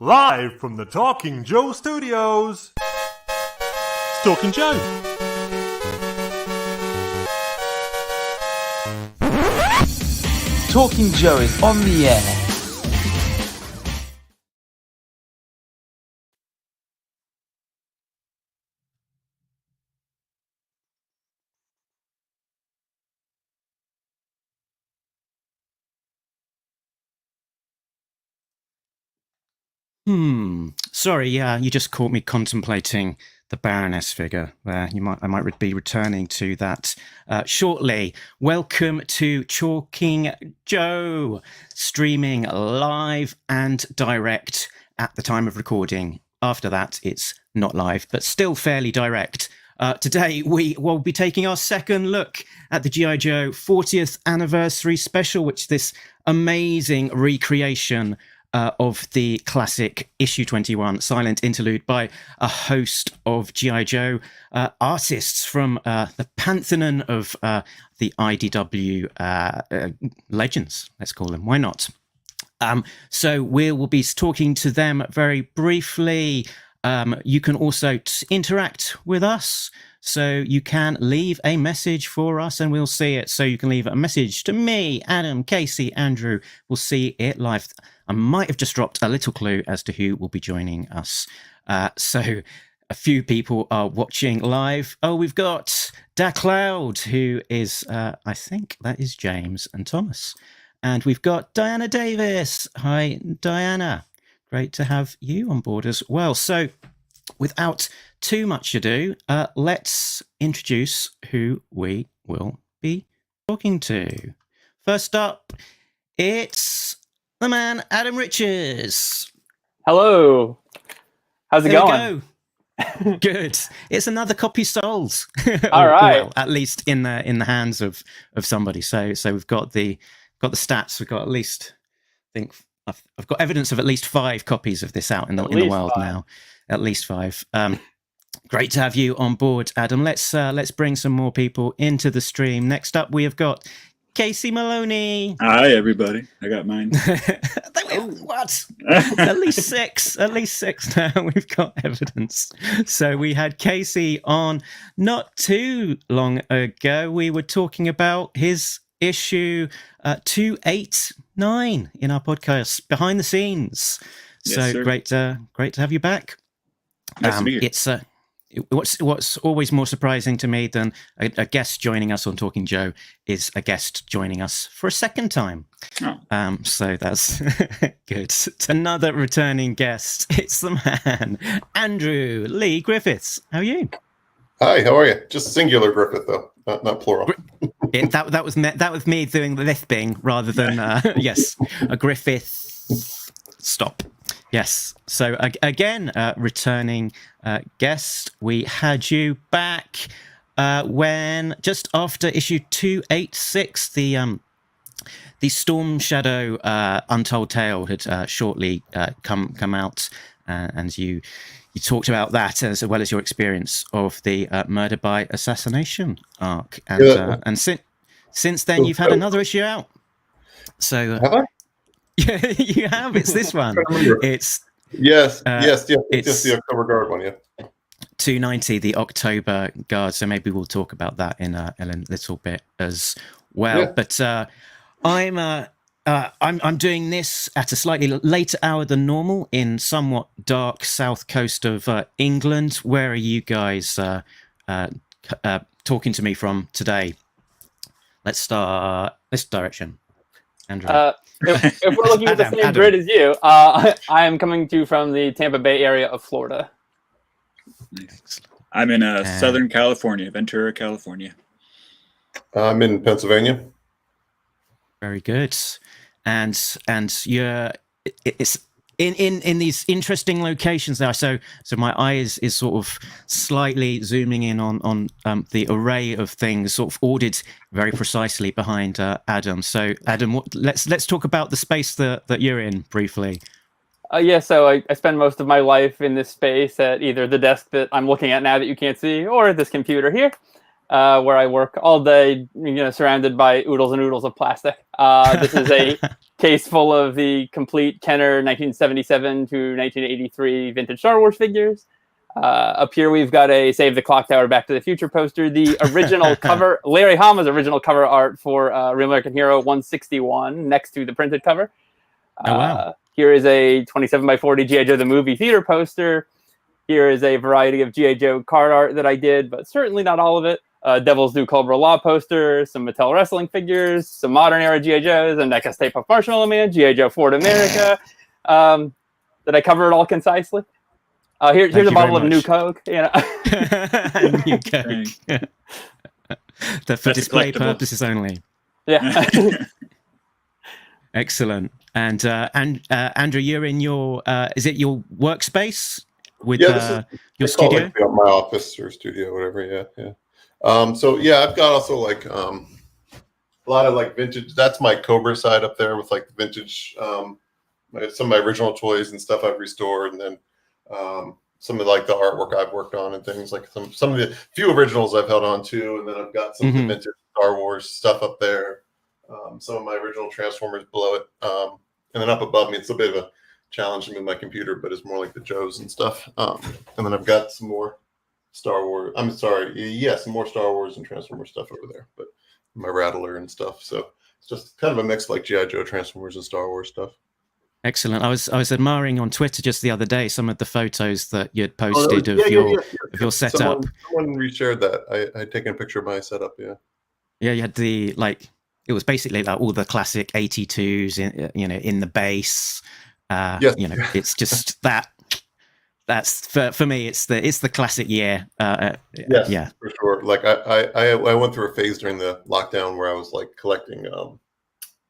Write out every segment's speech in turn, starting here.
Live from the Talking Joe Studios. It's Talking Joe. Talking Joe is on the air. Sorry, you just caught me contemplating the Baroness figure there. I might be returning to that shortly. Welcome to Talking Joe, streaming live and direct at the time of recording. After that, it's not live, but still fairly direct. Today, we will be taking our second look at the G.I. Joe 40th anniversary special, which this amazing recreation of the classic issue 21 Silent Interlude by a host of G.I. Joe artists from the pantheon of the IDW legends, let's call them. Why not? So we will be talking to them very briefly. You can also interact with us. So you can leave a message for us and we'll see it. So you can leave a message to me, Adam, Casey, Andrew. We'll see it live. I might have just dropped a little clue as to who will be joining us. So a few people are watching live. Oh, we've got Da Cloud, who is, I think that is James and Thomas. And we've got Diana Davis. Hi, Diana. Great to have you on board as well. So without too much ado, let's introduce who we will be talking to. First up, it's the man, Adam Richards. Hello. How's it going? Good. It's another copy sold. All right. Well, at least in the hands of somebody. So we've got the stats. We've got at least, I think I've got evidence of at least 5 copies of this out in the world 5. Now. At least 5. Great to have you on board, Adam. Let's bring some more people into the stream. Next up, we have got Casey Maloney. Hi, everybody. I got mine. What? At least 6. At least 6 now. We've got evidence. So we had Casey on not too long ago. We were talking about his issue 289 in our podcast, Behind the Scenes. Yes, so sir. great to have you back. Nice to meet you. It's what's always more surprising to me than a guest joining us on Talking Joe is a guest joining us for a second time. Oh. So that's good. It's another returning guest. It's the man, Andrew Lee Griffiths. How are you? Hi, how are you? Just singular Griffith though, not plural. That was me doing the lisping rather than yes, a Griffith. Stop. Yes. So again, returning guest. We had you back when just after issue 286, the Storm Shadow Untold Tale had shortly come out, and you talked about that as well as your experience of the Murder by Assassination arc, and since then you've had another issue out. So have I? Yeah, you have. It's this one. It's yes. It's just the October Guard one. Yeah. 290, the October Guard. So maybe we'll talk about that in a little bit as well. Yeah. But I'm doing this at a slightly later hour than normal in somewhat dark south coast of England. Where are you guys talking to me from today? Let's start this direction. Andrew. If we're looking at the same Adam. grid as you, I am coming to you from the Tampa Bay area of Florida. Nice. I'm in Southern California, Ventura, California. I'm in Pennsylvania. Very good. And you're it's in these interesting locations now. So my eye is sort of slightly zooming in on the array of things, sort of ordered very precisely behind Adam. So Adam, let's talk about the space that you're in briefly. So I spend most of my life in this space at either the desk that I'm looking at now that you can't see, or this computer here. where I work all day, surrounded by oodles and oodles of plastic. This is a case full of the complete Kenner 1977 to 1983 vintage Star Wars figures. Up here, we've got a Save the Clock Tower Back to the Future poster, the original cover, Larry Hama's original cover art for Real American Hero 161 next to the printed cover. Oh, wow. Here is a 27 by 40 G.I. Joe the Movie Theater poster. Here is a variety of G.I. Joe card art that I did, but certainly not all of it. Devil's Due Cobra Law poster, some Mattel wrestling figures, some modern era G.I. Joes, a NECA Stay Puft Marshmallow Man, G.I. Joe Ford America. Did I cover it all concisely? Here's a bottle of New Coke. New Coke. For display purposes only. Yeah. Excellent. And Andrew, you're in your is it your workspace with your studio? Like my office or studio, whatever. Yeah. So yeah, I've got also like a lot of like vintage. That's my Cobra side up there with like vintage, some of my original toys and stuff I've restored, and then some of like the artwork I've worked on and things like some of the few originals I've held on to, and then I've got some of the vintage Star Wars stuff up there. Some of my original Transformers below it, and then up above me, it's a bit of a challenge to move my computer, but it's more like the Joes and stuff. And then I've got some more Star Wars. I'm sorry, some more Star Wars and Transformers stuff over there, but my Rattler and stuff. So it's just kind of a mix like G.I. Joe, Transformers, and Star Wars stuff. Excellent. I was admiring on Twitter just the other day some of the photos that you'd posted of your setup. Someone reshared that. I'd taken a picture of my setup. Yeah. Yeah, you had the it was basically like all the classic 82s in the base. Yes. It's just that's for me. It's the classic year. Yes, yeah, for sure. Like I went through a phase during the lockdown where I was like collecting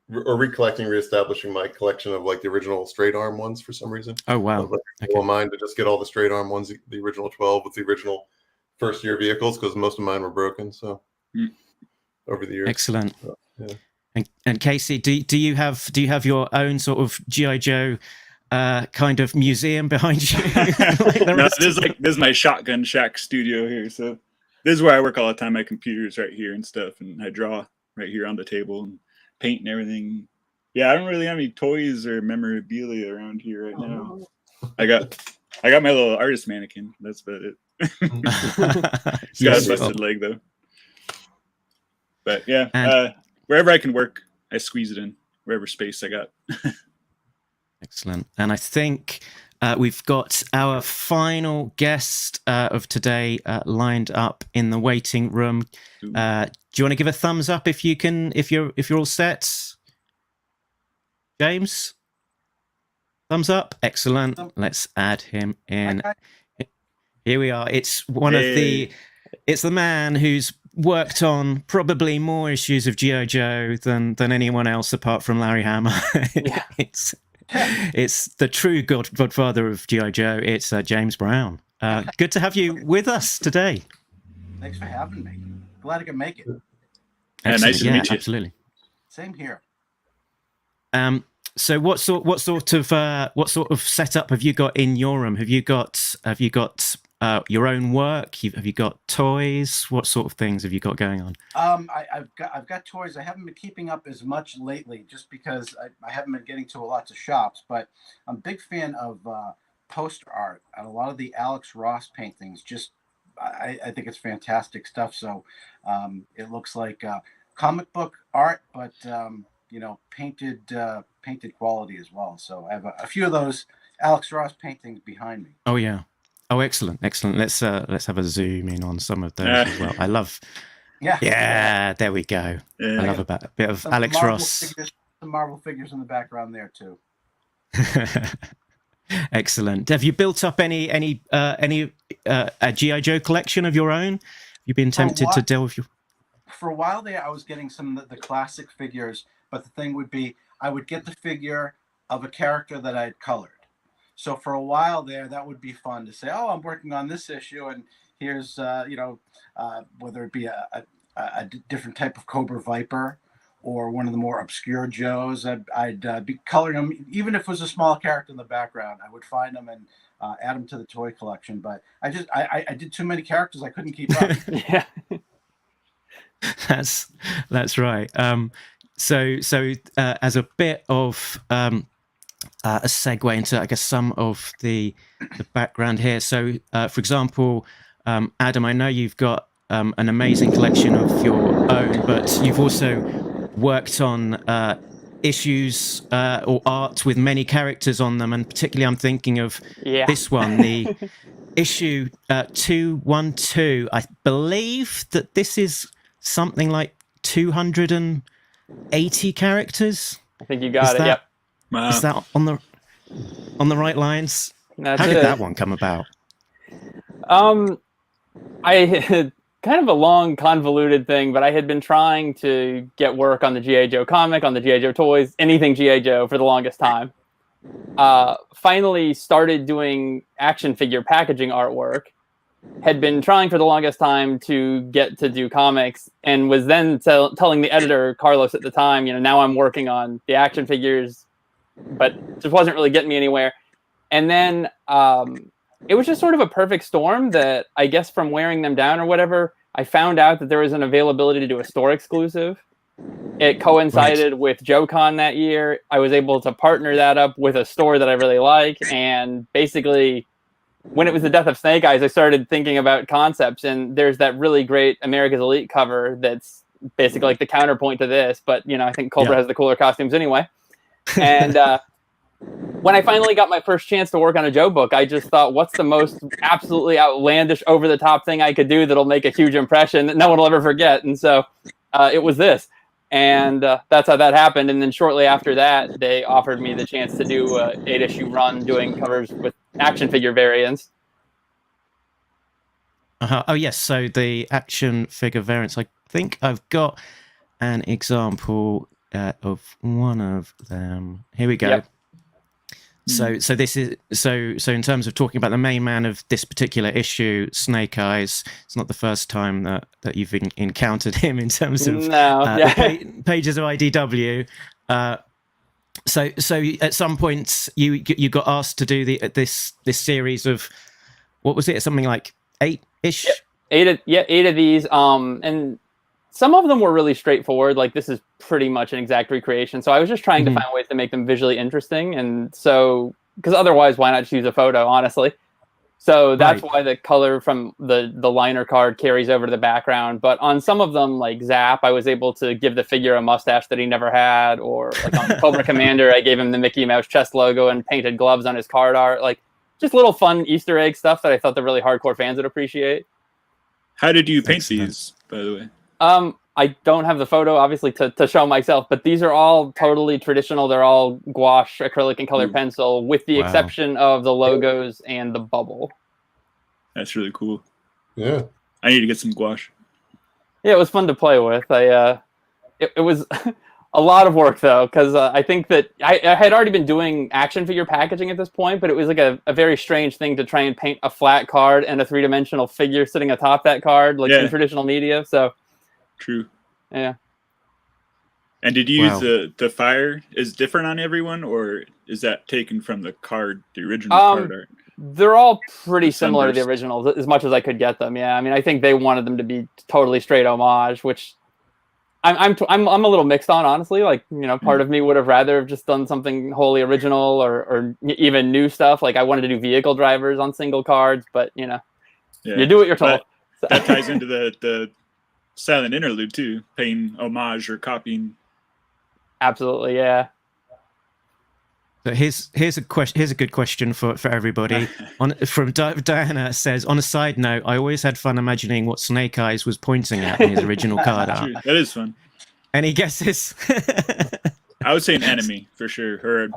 reestablishing my collection of like the original straight arm ones for some reason. Oh wow! Okay. Mine to just get all the straight arm ones, the original 12 with the original first year vehicles, because most of mine were broken. So over the years, excellent. So, yeah. And Casey, do you have your own sort of G.I. Joe kind of museum behind you? This is my Shotgun Shack studio here. So this is where I work all the time. My computer's right here and stuff, and I draw right here on the table and paint and everything. Yeah, I don't really have any toys or memorabilia around here right now. I got my little artist mannequin. That's about it. It's got a busted leg though. But yeah, wherever I can work, I squeeze it in. Wherever space I got. Excellent. And I think we've got our final guest of today lined up in the waiting room. Do you want to give a thumbs up if you're all set? James? Thumbs up. Excellent. Let's add him in. Here we are. It's it's the man who's worked on probably more issues of G.I. Joe than anyone else apart from Larry Hama. Yeah. It's the true godfather of G.I. Joe. It's James Brown. Good to have you with us today. Thanks for having me. Glad I could make it. Nice to meet you. Absolutely. Same here. So what sort of setup have you got in your room? Have you got your own work? Have you got toys? What sort of things have you got going on? I've got toys. I haven't been keeping up as much lately, just because I haven't been getting to lots of shops. But I'm a big fan of poster art and a lot of the Alex Ross paintings. I think it's fantastic stuff. So it looks like comic book art, but painted quality as well. So I have a few of those Alex Ross paintings behind me. Oh yeah. Oh, excellent. Let's have a zoom in on some of those as well. I love. Yeah. There we go. I love a bit of Alex Ross. Some Marvel figures in the background there too. Excellent. Have you built up any a G.I. Joe collection of your own? Have you been tempted to delve your? For a while there, I was getting some of the classic figures, but the thing would be, I would get the figure of a character that I had colored. So for a while there, that would be fun to say, oh, I'm working on this issue, and here's, whether it be a different type of Cobra Viper or one of the more obscure Joes, I'd be coloring them. Even if it was a small character in the background, I would find them and add them to the toy collection. But I did too many characters, I couldn't keep up. Yeah. That's right. So as a bit of a segue into, I guess, some of the background here. So, for example, Adam, I know you've got an amazing collection of your own, but you've also worked on issues or art with many characters on them, and particularly I'm thinking of this one, the issue 212. I believe that this is something like 280 characters. I think you got it. Yep. Wow. Is that on the right lines? That's How did it. that one come about? I had kind of a long, convoluted thing, but I had been trying to get work on the G.I. Joe comic, on the G.I. Joe toys, anything G.I. Joe for the longest time. Finally started doing action figure packaging artwork. Had been trying for the longest time to get to do comics, and was then telling the editor, Carlos, at the time, now I'm working on the action figures, but just wasn't really getting me anywhere. And then it was just sort of a perfect storm that, I guess, from wearing them down or whatever, I found out that there was an availability to do a store exclusive. It coincided with JoeCon that year. I was able to partner that up with a store that I really like. And basically, when it was the death of Snake Eyes, I started thinking about concepts. And there's that really great America's Elite cover that's basically like the counterpoint to this. But, I think Cobra has the cooler costumes anyway. And when I finally got my first chance to work on a Joe book, I just thought, what's the most absolutely outlandish, over-the-top thing I could do that'll make a huge impression that no one will ever forget? And so it was this. And that's how that happened. And then shortly after that, they offered me the chance to do an 8-issue run doing covers with action figure variants. Oh, yes. So the action figure variants, I think I've got an example of one of them. Here we go. Yep. So this is so in terms of talking about the main man of this particular issue, Snake Eyes. It's not the first time that you've encountered him in terms of the pages of IDW. So at some point you got asked to do this series of, what was it? Something like 8-ish. Yep. Eight of these. And some of them were really straightforward. Like, this is pretty much an exact recreation. So I was just trying to find ways to make them visually interesting. And so, because otherwise, why not just use a photo, honestly? So that's why the color from the liner card carries over to the background. But on some of them, like Zap, I was able to give the figure a mustache that he never had. Or like on Cobra Commander, I gave him the Mickey Mouse chest logo and painted gloves on his card art. Like, just little fun Easter egg stuff that I thought the really hardcore fans would appreciate. How did you paint these, by the way? I don't have the photo, obviously, to show myself, but these are all totally traditional. They're all gouache, acrylic, and colored pencil, with the exception of the logos and the bubble. That's really cool. Yeah. I need to get some gouache. Yeah, it was fun to play with. It was a lot of work, though, because I think that I had already been doing action figure packaging at this point, but it was like a very strange thing to try and paint a flat card and a three-dimensional figure sitting atop that card, like in traditional media. So. True. Yeah. And did you use the fire is different on everyone, or is that taken from the card, the original card art? They're all pretty similar to the originals, as much as I could get them. Yeah, I mean, I think they wanted them to be totally straight homage, which I'm a little mixed on, honestly. Like, part of me would have rather have just done something wholly original or even new stuff. Like, I wanted to do vehicle drivers on single cards, but you do what you're told. That ties into the Silent Interlude too, paying homage or copying. Absolutely, yeah. So here's a question. Here's a good question for everybody. From Diana says, on a side note, I always had fun imagining what Snake Eyes was pointing at in his original card art. That is fun. Any guesses? I would say an enemy for sure, or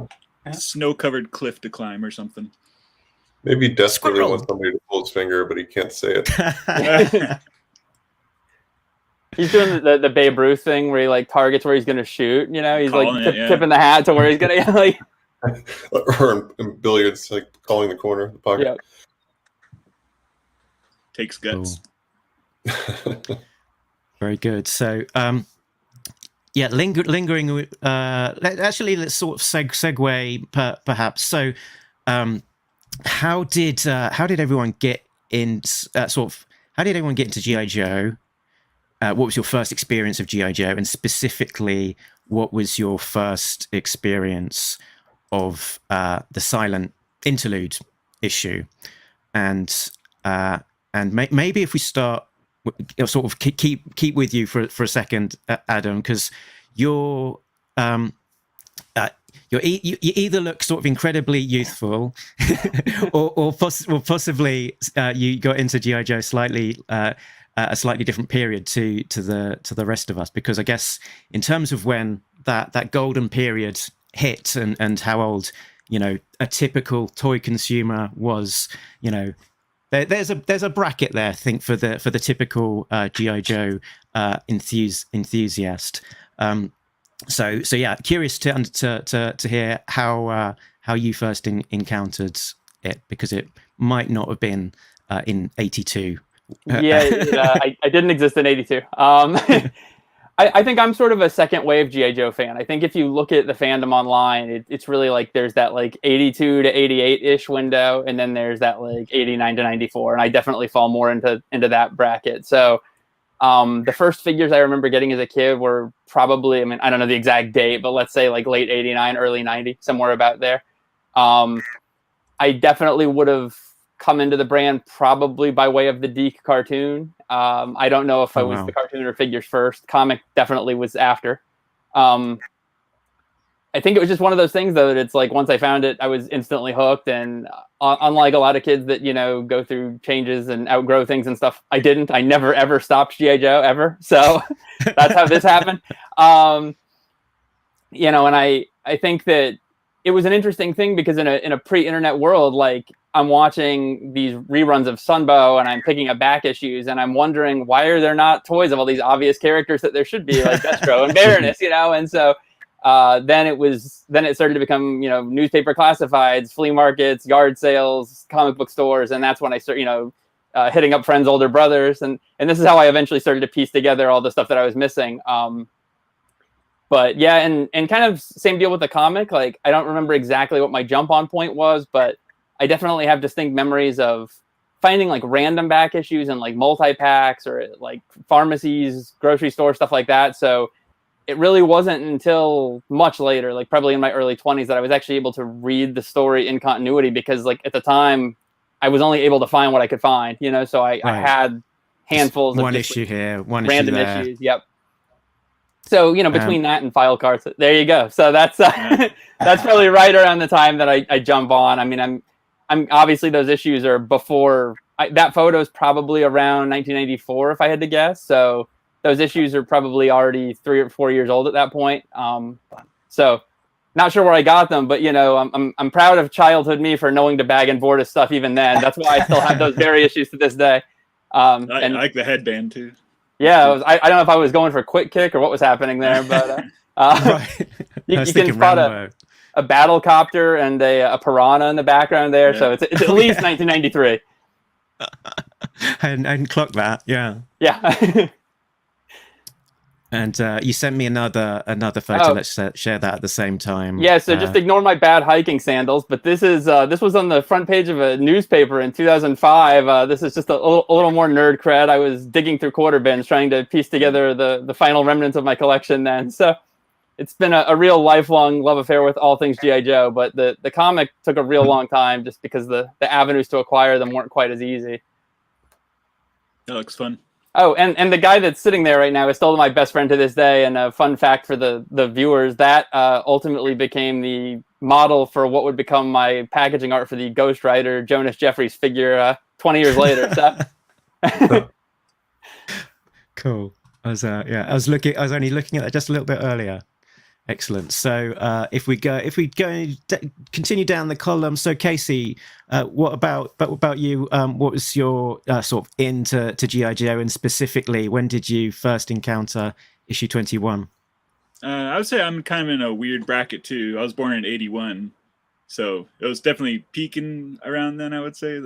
a snow-covered cliff to climb or something. Maybe desperately wants somebody to pull his finger, but he can't say it. He's doing the Babe Ruth thing where he like targets where he's going to shoot. He's like tipping the hat to where he's going to like. Or in billiards, like calling the corner, the pocket. Yep. Takes guts. Very good. So, lingering. Let's sort of segue perhaps. So, how did everyone get in? How did everyone get into G.I. Joe? what was your first experience of GI Joe, and specifically, what was your first experience of the Silent Interlude issue? And maybe if we start, sort of keep with you for a second, Adam, because you either look sort of incredibly youthful, or possibly you got into GI Joe slightly a slightly different period to the rest of us. Because I guess in terms of when that golden period hit and how old a typical toy consumer was, there's a bracket there, I think, for the typical GI Joe enthusiast. So yeah, curious to hear how you first encountered it, because it might not have been in '82. I didn't exist in '82. I think I'm sort of a second wave GI Joe fan. I think if you look at the fandom online, it's really like there's that like 82 to 88 ish window, and then there's that like 89 to 94, and I definitely fall more into that bracket. So the first figures I remember getting as a kid were probably, I mean, I don't know the exact date, but let's say like late 89, early 90, somewhere about there. I definitely would have come into the brand probably by way of the Deke cartoon. I don't know if I was the cartoon or figures first. Comic definitely was after. I think it was just one of those things, though, that it's like once I found it, I was instantly hooked. And unlike a lot of kids that, go through changes and outgrow things and stuff, I didn't. I never, ever stopped G.I. Joe, ever. So that's how this happened. And I think that it was an interesting thing because in a pre-internet world, like I'm watching these reruns of Sunbow and I'm picking up back issues and I'm wondering, why are there not toys of all these obvious characters that there should be, like Destro and Baroness, and so then it started to become, newspaper classifieds, flea markets, yard sales, comic book stores. And that's when I started, hitting up friends' older brothers. And this is how I eventually started to piece together all the stuff that I was missing. But yeah, and kind of same deal with the comic. Like, I don't remember exactly what my jump on point was, but I definitely have distinct memories of finding like random back issues and like multi-packs or like pharmacies, grocery stores, stuff like that. So it really wasn't until much later, like probably in my early 20s, that I was actually able to read the story in continuity, because like at the time I was only able to find what I could find, so I had handfuls of one issue here, one random issue there. issues. Yep. So, between that and file carts, there you go. So that's that's probably right around the time that I jump on. I mean, I'm obviously those issues are before that photo is probably around 1994, if I had to guess. So those issues are probably already 3 or 4 years old at that point. So not sure where I got them, but I'm proud of childhood me for knowing to bag and board his stuff even then. That's why I still have those very issues to this day. I like the headband too. Yeah, I don't know if I was going for a quick kick or what was happening there, but you can spot a battle copter and a piranha in the background there. Yeah. So it's at least 1993. I hadn't clocked that. Yeah. Yeah. And you sent me another photo. Oh. Let's share that at the same time. Yeah, so just ignore my bad hiking sandals. But this was on the front page of a newspaper in 2005. This is just a little more nerd cred. I was digging through quarter bins trying to piece together the final remnants of my collection then. So it's been a real lifelong love affair with all things G.I. Joe. But the comic took a real long time just because the avenues to acquire them weren't quite as easy. That looks fun. Oh, and the guy that's sitting there right now is still my best friend to this day. And a fun fact for the viewers, that ultimately became the model for what would become my packaging art for the Ghost Rider Jonas Jeffries figure 20 years later. So. Cool. I was only looking at that just a little bit earlier. Excellent. So if we continue down the column. So Casey, what about you? What was your sort of into G.I. Joe, and specifically, when did you first encounter issue 21? I would say I'm kind of in a weird bracket too. I was born in '81, so it was definitely peaking around then. I would say,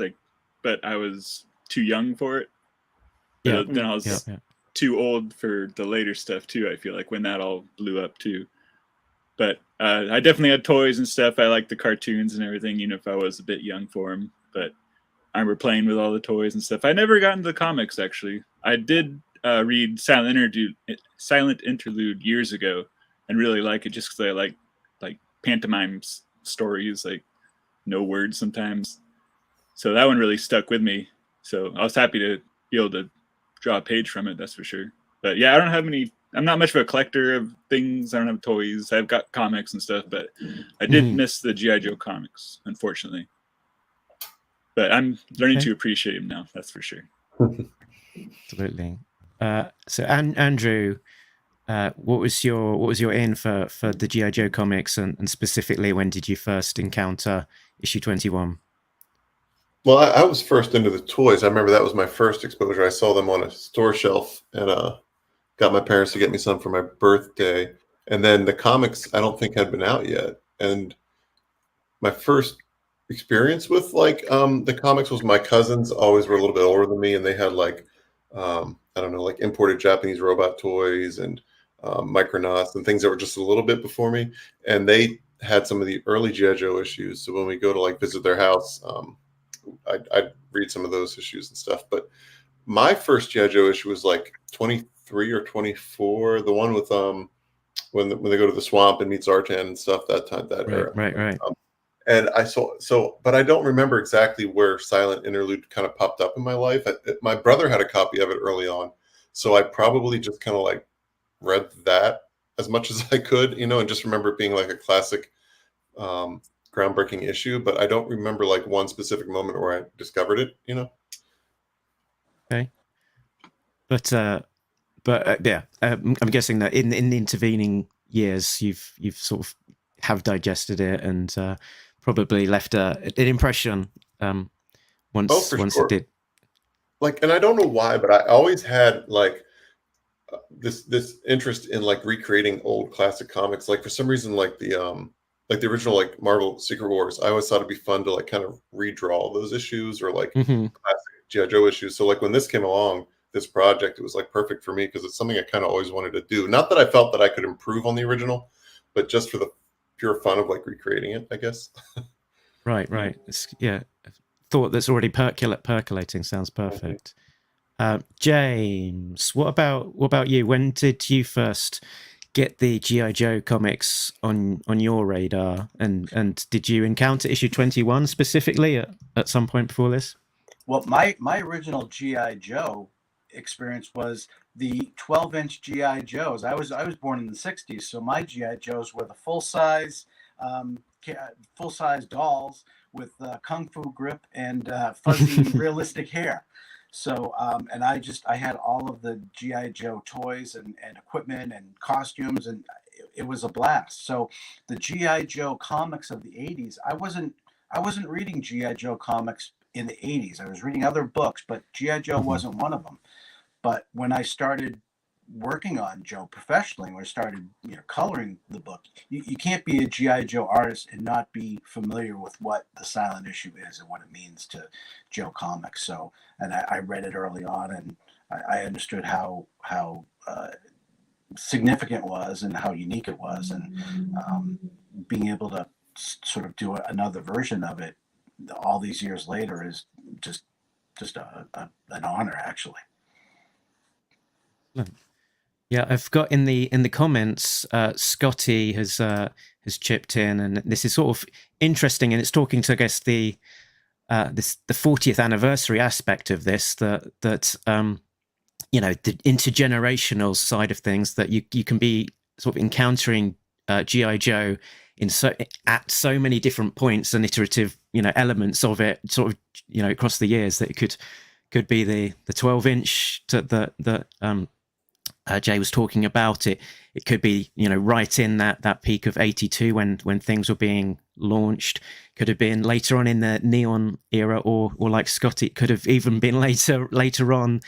but I was too young for it. Yeah. Then I was too old for the later stuff too. I feel like when that all blew up too. But I definitely had toys and stuff. I liked the cartoons and everything, even if I was a bit young for them. But I remember playing with all the toys and stuff. I never got into the comics, actually. I did read Silent Interlude years ago, and really like it just because I like pantomime stories, like no words sometimes. So that one really stuck with me. So I was happy to be able to draw a page from it. That's for sure. But yeah, I don't have any. I'm not much of a collector of things. I don't have toys. I've got comics and stuff, but I did miss the G.I. Joe comics, unfortunately. But I'm learning to appreciate them now. That's for sure. Absolutely. So, Andrew, what was your in for the G.I. Joe comics, and specifically, when did you first encounter issue 21? Well, I was first into the toys. I remember that was my first exposure. I saw them on a store shelf and got my parents to get me some for my birthday. And then the comics, I don't think had been out yet. And my first experience with the comics was my cousins always were a little bit older than me, and they had I don't know, like imported Japanese robot toys and Micronauts and things that were just a little bit before me. And they had some of the early G.I. Joe issues. So when we go to visit their house, I'd read some of those issues and stuff. But my first G.I. Joe issue was 23 or 24, the one with when they go to the swamp and meet Zartan and stuff, that era. Right. And I but I don't remember exactly where Silent Interlude kind of popped up in my life. My brother had a copy of it early on, so I probably just kind of read that as much as I could, and just remember it being a classic, groundbreaking issue. But I don't remember one specific moment where I discovered it. Okay. But yeah, I'm guessing that in the intervening years, you've sort of have digested it and probably left an impression once sure. It did. And I don't know why, but I always had this interest in recreating old classic comics. For some reason, the original Marvel Secret Wars, I always thought it'd be fun to kind of redraw those issues or classic G.I. Joe issues. So when this came along, this project, it was perfect for me because it's something I kind of always wanted to do. Not that I felt that I could improve on the original, but just for the pure fun of recreating it, I guess. Right. It's, thought that's already percolating sounds perfect. James, what about you? When did you first get the G.I. Joe comics on your radar, and did you encounter issue 21 specifically at some point before this? Well, my original G.I. Joe experience was the 12-inch G.I. Joes. I was born in the 60s, so my G.I. Joes were the full-size dolls with kung fu grip and fuzzy realistic hair. So and I had all of the G.I. Joe toys and equipment and costumes, and it was a blast. So the G.I. Joe comics of the 80s, I wasn't reading G.I. Joe comics in the 80s. I was reading other books, but G.I. Joe wasn't one of them. But when I started working on Joe professionally, when I started coloring the book, you can't be a G.I. Joe artist and not be familiar with what the silent issue is and what it means to Joe comics. So, and I read it early on, and I understood how significant it was and how unique it was, and being able to sort of do another version of it all these years later is just an honor, actually. Yeah, I've got in the comments, Scotty has chipped in, and this is sort of interesting, and it's talking to, I guess, the 40th anniversary aspect of this, that the intergenerational side of things, that you can be sort of encountering G.I. Joe at so many different points and iterative elements of it, sort of across the years, that it could be the 12-inch that Jay was talking about. It could be right in that peak of 82 when things were being launched. Could have been later on in the Neon era, or like Scotty, it could have even been later on,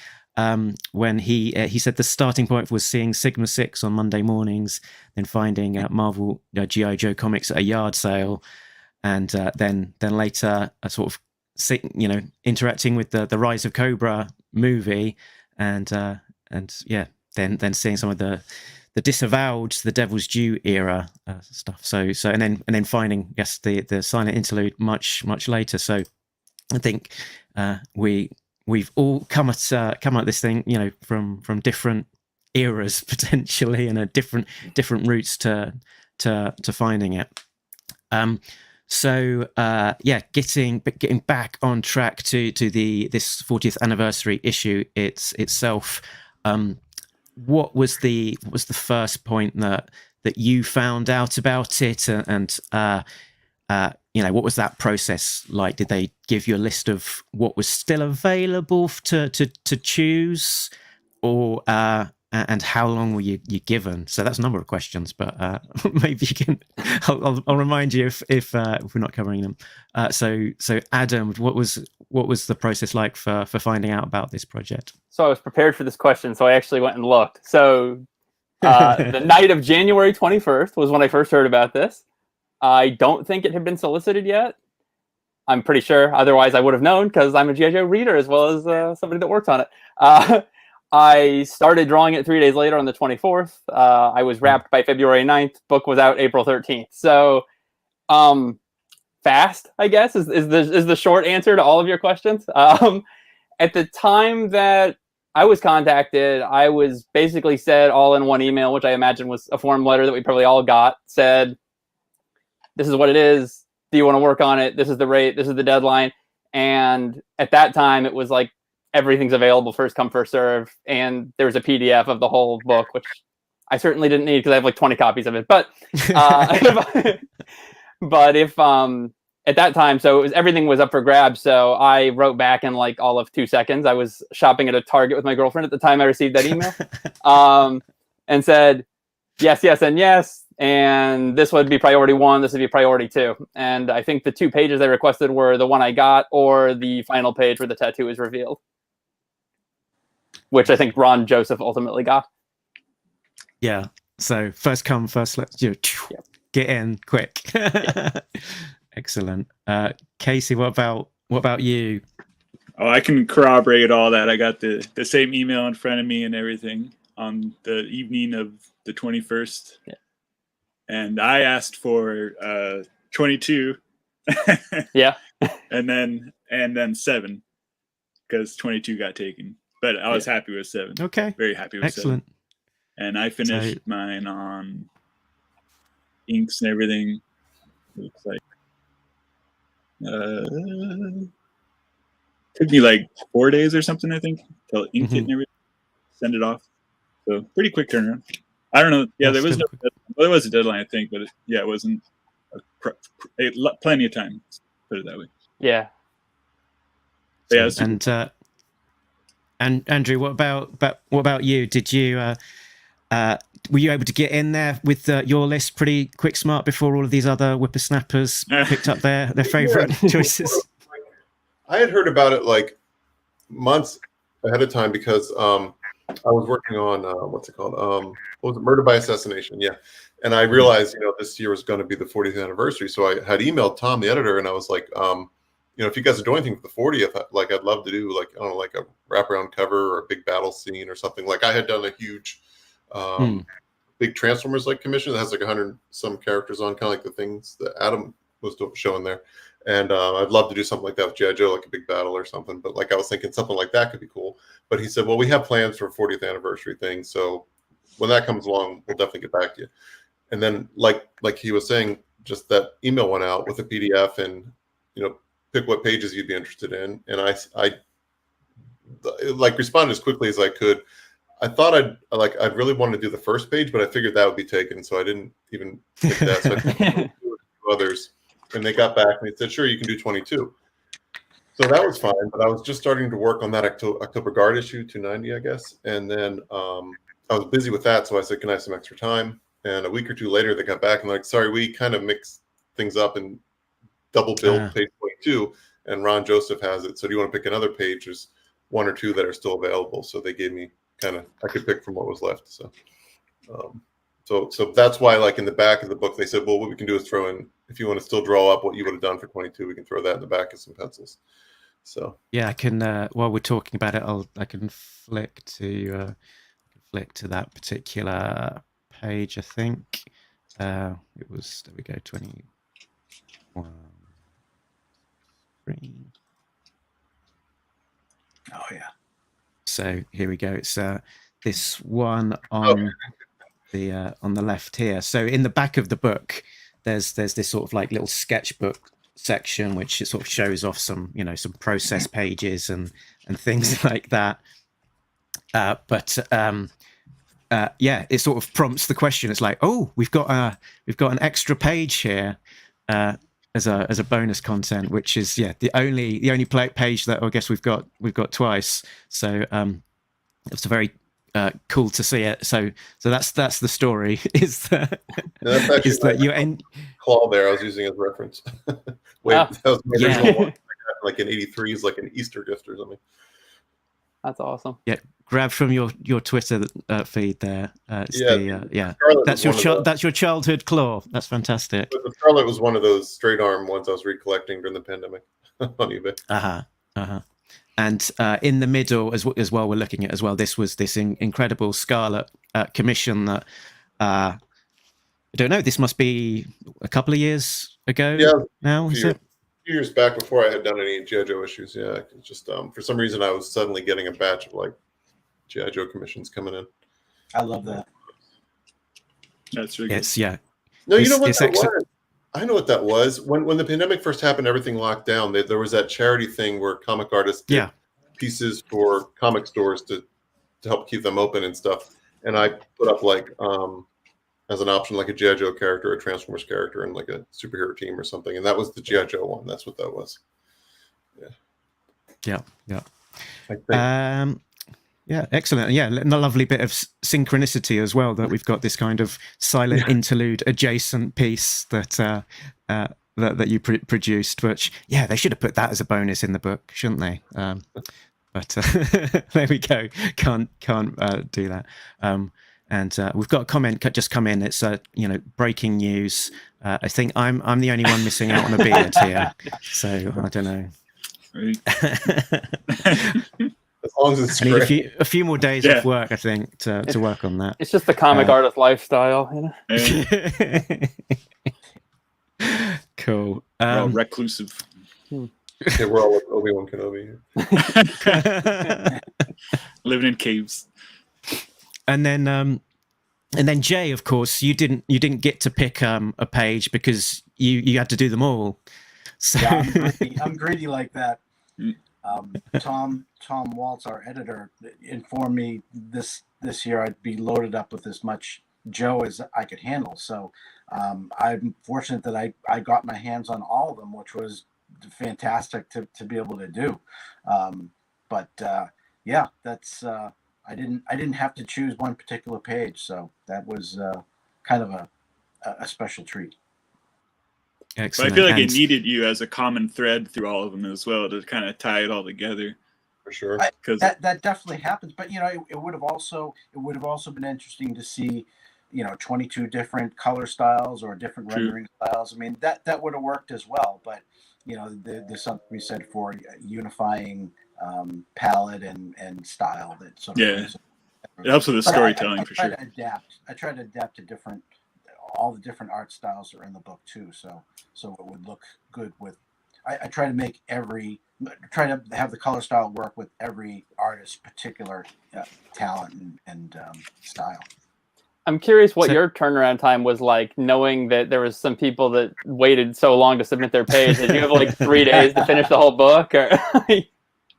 when he said the starting point was seeing Sigma 6 on Monday mornings, then finding Marvel G.I. Joe comics at a yard sale, and then later sort of interacting with the Rise of Cobra movie, and then seeing some of the disavowed, the Devil's Due era stuff. So and then finding, yes, the Silent Interlude much later. So I think we we've all come at this thing, from different eras potentially, and different routes to finding it. Getting back on track to this 40th anniversary issue itself. What was the first point that you found out about it, and what was that process like? Did they give you a list of what was still available to choose, or and how long were you given? So that's a number of questions, but maybe you can. I'll remind you if we're not covering them. So Adam, what was the process like for finding out about this project? So I was prepared for this question, so I actually went and looked. So the night of January 21st was when I first heard about this. I don't think it had been solicited yet. I'm pretty sure. Otherwise, I would have known, because I'm a G.I. Joe reader as well as somebody that works on it. I started drawing it 3 days later on the 24th. I was wrapped by February 9th. Book was out April 13th. So fast, I guess, is the short answer to all of your questions. At the time that I was contacted, I was basically said all in one email, which I imagine was a form letter that we probably all got, said, this is what it is. Do you want to work on it? This is the rate. This is the deadline. And at that time, it was like everything's available, first come, first serve. And there was a PDF of the whole book, which I certainly didn't need because I have like 20 copies of it. But but if at that time, so everything was up for grabs. So I wrote back in like all of 2 seconds. I was shopping at a Target with my girlfriend at the time I received that email, and said yes, yes, and yes. And this would be priority 1. This would be priority 2. And I think the 2 pages I requested were the one I got, or the final page where the tattoo is revealed, which I think Ron Joseph ultimately got. Yeah. So first come, first serve. Get in quick. Yeah. Excellent. Casey, what about you? Oh, I can corroborate all that. I got the same email in front of me and everything on the evening of the 21st. Yeah. And I asked for 22. Yeah. and then 7, because 22 got taken. But I was happy with 7. Okay. Very happy with Excellent. 7. And I finished mine on inks and everything. Looks like took me like 4 days or something, I think, to ink it and everything, send it off. So pretty quick turnaround. I don't know. Yeah, there was a deadline, I think, but it wasn't plenty of time. Put it that way. Yeah. Yeah. And Andrew, what about you? Did you were you able to get in there with your list pretty quick smart before all of these other whippersnappers picked up their favorite choices? I had heard about it like months ahead of time because I was working on what's it called? What was it? Murder by Assassination. Yeah. And I realized, this year was going to be the 40th anniversary. So I had emailed Tom, the editor, and I was like, if you guys are doing anything for the 40th, I'd love to do like a wraparound cover or a big battle scene or something. Like I had done a huge, big Transformers like commission that has like 100 some characters on, kind of like the things that Adam was showing there. And I'd love to do something like that with G.I. Joe, like a big battle or something. But like I was thinking something like that could be cool. But he said, well, we have plans for a 40th anniversary thing. So when that comes along, we'll definitely get back to you. And then like he was saying, just that email went out with a PDF and, pick what pages you'd be interested in. And I like responded as quickly as I could. I thought I'd really want to do the first page, but I figured that would be taken. So I didn't even pick that. So I picked others. And they got back and they said, sure, you can do 22. So that was fine, but I was just starting to work on that October Guard issue, 290, I guess. And then I was busy with that, so I said, can I have some extra time? And a week or two later, they got back and like, sorry, we kind of mixed things up and double billed page 22, and Ron Joseph has it. So do you want to pick another page? There's 1 or 2 that are still available. So they gave me I could pick from what was left. So so that's why, like in the back of the book, they said, well, what we can do is throw in, if you want to still draw up what you would have done for 22, we can throw that in the back of some pencils. So yeah, I can. While we're talking about it, I can flick to that particular page. I think it was. There we go. 21. 3. Oh yeah. So here we go. It's this one on the left here. So in the back of the book, there's this sort of like little sketchbook section which it sort of shows off some some process pages and things like that. Yeah, it sort of prompts the question. It's like, oh, we've got an extra page here as a bonus content, which is the only page that I guess we've got twice. So it's a very cool to see it. So that's the story. Is that is that you end claw there? I was using as reference. Wait, that was my original one. Like in '83 is like an Easter gift or something. That's awesome. Yeah, grab from your Twitter feed there. That's your childhood claw. That's fantastic. But the Scarlet was one of those straight arm ones I was recollecting during the pandemic on eBay. And in the middle as well, we're looking at as well. This was this incredible Scarlet commission that I don't know. This must be a couple of years ago. Yeah, now is it? Years back before I had done any G.I. Joe issues. Yeah, just for some reason I was suddenly getting a batch of like G.I. Joe commissions coming in. I love that. That's really It's yeah. No, you know what that was? I know what that was. When the pandemic first happened, everything locked down. There was that charity thing where comic artists did pieces for comic stores to help keep them open and stuff. And I put up like as an option, like a G.I. Joe character, a Transformers character, and like a superhero team or something. And that was the G.I. Joe one. That's what that was. Yeah. Yeah, excellent. Yeah, a lovely bit of synchronicity as well that we've got this kind of silent interlude adjacent piece that that you produced. Which they should have put that as a bonus in the book, shouldn't they? But there we go. Can't do that. And we've got a comment just come in. It's breaking news. I think I'm the only one missing out on a beard here. So I don't know. As long as it's a few more days of work, I think, to work on that. It's just the comic artist lifestyle, Cool. We're all reclusive. Yeah, we're all like Obi-Wan Kenobi. Living in caves. And then Jay, of course, you didn't get to pick a page because you had to do them all. So I'm greedy like that. Tom Waltz, our editor, informed me this year I'd be loaded up with as much Joe as I could handle. So I'm fortunate that I got my hands on all of them, which was fantastic to be able to do. That's I didn't have to choose one particular page, so that was kind of a special treat. Excellent. But I feel like it needed you as a common thread through all of them as well to kind of tie it all together. For sure. Because that definitely happens. But it would have also been interesting to see 22 different color styles or different rendering styles. I mean that would have worked as well. But there's something to be said for unifying palette and style that sort of it helps with the storytelling for sure. I try to adapt to all the different art styles that are in the book too, so it would look good with. I try to have the color style work with every artist's particular talent and style. I'm curious what your turnaround time was like, knowing that there was some people that waited so long to submit their page. Did you have like 3 days to finish the whole book, or?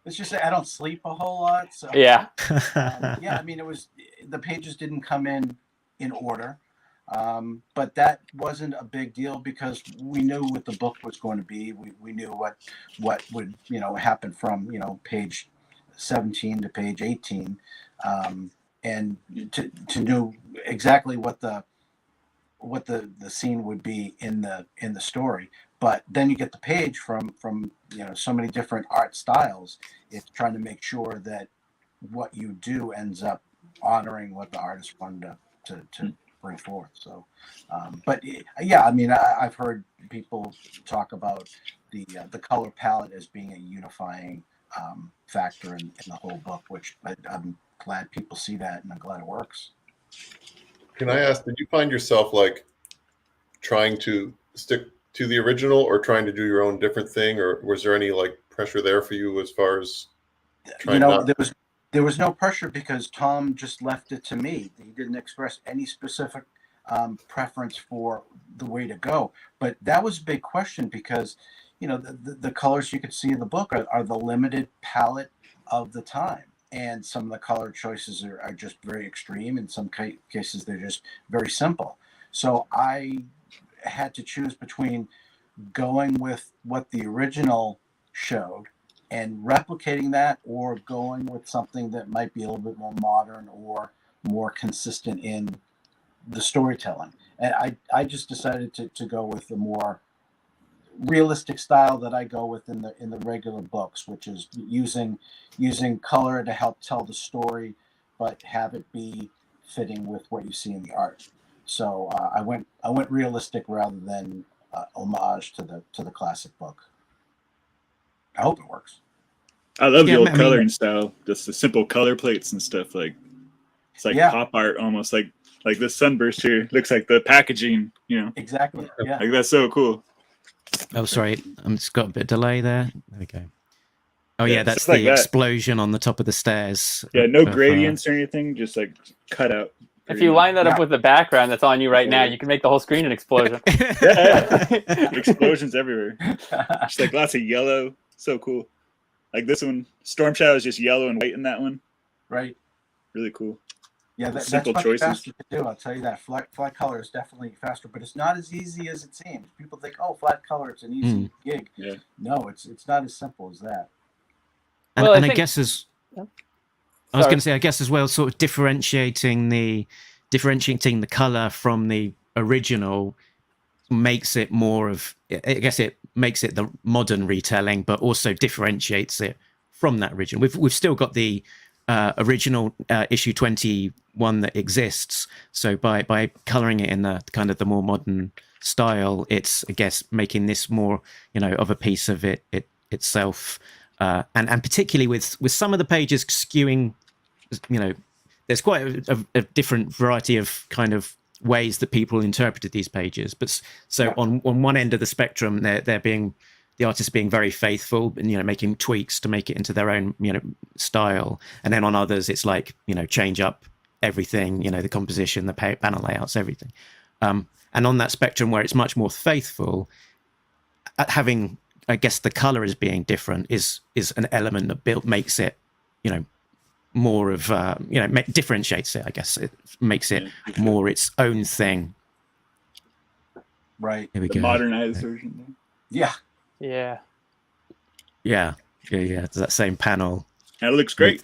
Let's just say I don't sleep a whole lot, so I mean, the pages didn't come in order. But that wasn't a big deal because we knew what the book was going to be. We knew what would happen from page 17 to page 18, and to know exactly what the scene would be in the story. But then you get the page from so many different art styles. It's trying to make sure that what you do ends up honoring what the artist wanted to bring forth. So, I mean, I've heard people talk about the color palette as being a unifying factor in the whole book, which I'm glad people see that, and I'm glad it works. Can I ask, did you find yourself like trying to stick to the original or trying to do your own different thing, or was there any like pressure there for you as far as there was no pressure because Tom just left it to me. He didn't express any specific preference for the way to go. But that was a big question because, the colors you could see in the book are the limited palette of the time. And some of the color choices are just very extreme. In some cases, they're just very simple. So I had to choose between going with what the original showed and replicating that, or going with something that might be a little bit more modern or more consistent in the storytelling. And I just decided to go with the more realistic style that I go with in the regular books, which is using color to help tell the story, but have it be fitting with what you see in the art. So I went realistic rather than homage to the classic book. I hope it works. I love the old coloring style, just the simple color plates and stuff. Like it's like pop art almost. Like this sunburst here looks like the packaging. Exactly. Yeah. Like that's so cool. Oh, sorry, I'm just got a bit of delay there. There we go. Oh yeah, that's the explosion on the top of the stairs. Yeah, no gradients or anything, just like cut out. If you line that up with the background that's on you right now, you can make the whole screen an explosion. Explosions everywhere. Just like lots of yellow. So cool. Like this one, Storm Shadow is just yellow and white in that one. Right. Really cool. Yeah, that's simple much choices. faster to do. I'll tell you that. Flat color is definitely faster, but it's not as easy as it seems. People think, oh, flat color, it's an easy gig. Yeah. No, it's not as simple as that. And, well, I guess as I was going to say, I guess as well, sort of differentiating the color from the original makes it more of, I guess it makes it the modern retelling, but also differentiates it from that original. We've still got the original issue 21 that exists. So by coloring it in the kind of the more modern style, it's, I guess, making this more, of a piece of it itself. And particularly with some of the pages skewing, there's quite a different variety of kind of ways that people interpreted these pages. But so on one end of the spectrum, they're being, the artists being very faithful and, making tweaks to make it into their own, style. And then on others, it's like, change up everything, the composition, the panel layouts, everything. And on that spectrum where it's much more faithful, having, I guess, the color as being different is an element that makes it, more of, differentiates it, I guess. It makes it more its own thing. Right. Here we the go. modernized version. Yeah. Yeah. Yeah. It's that same panel. That looks great.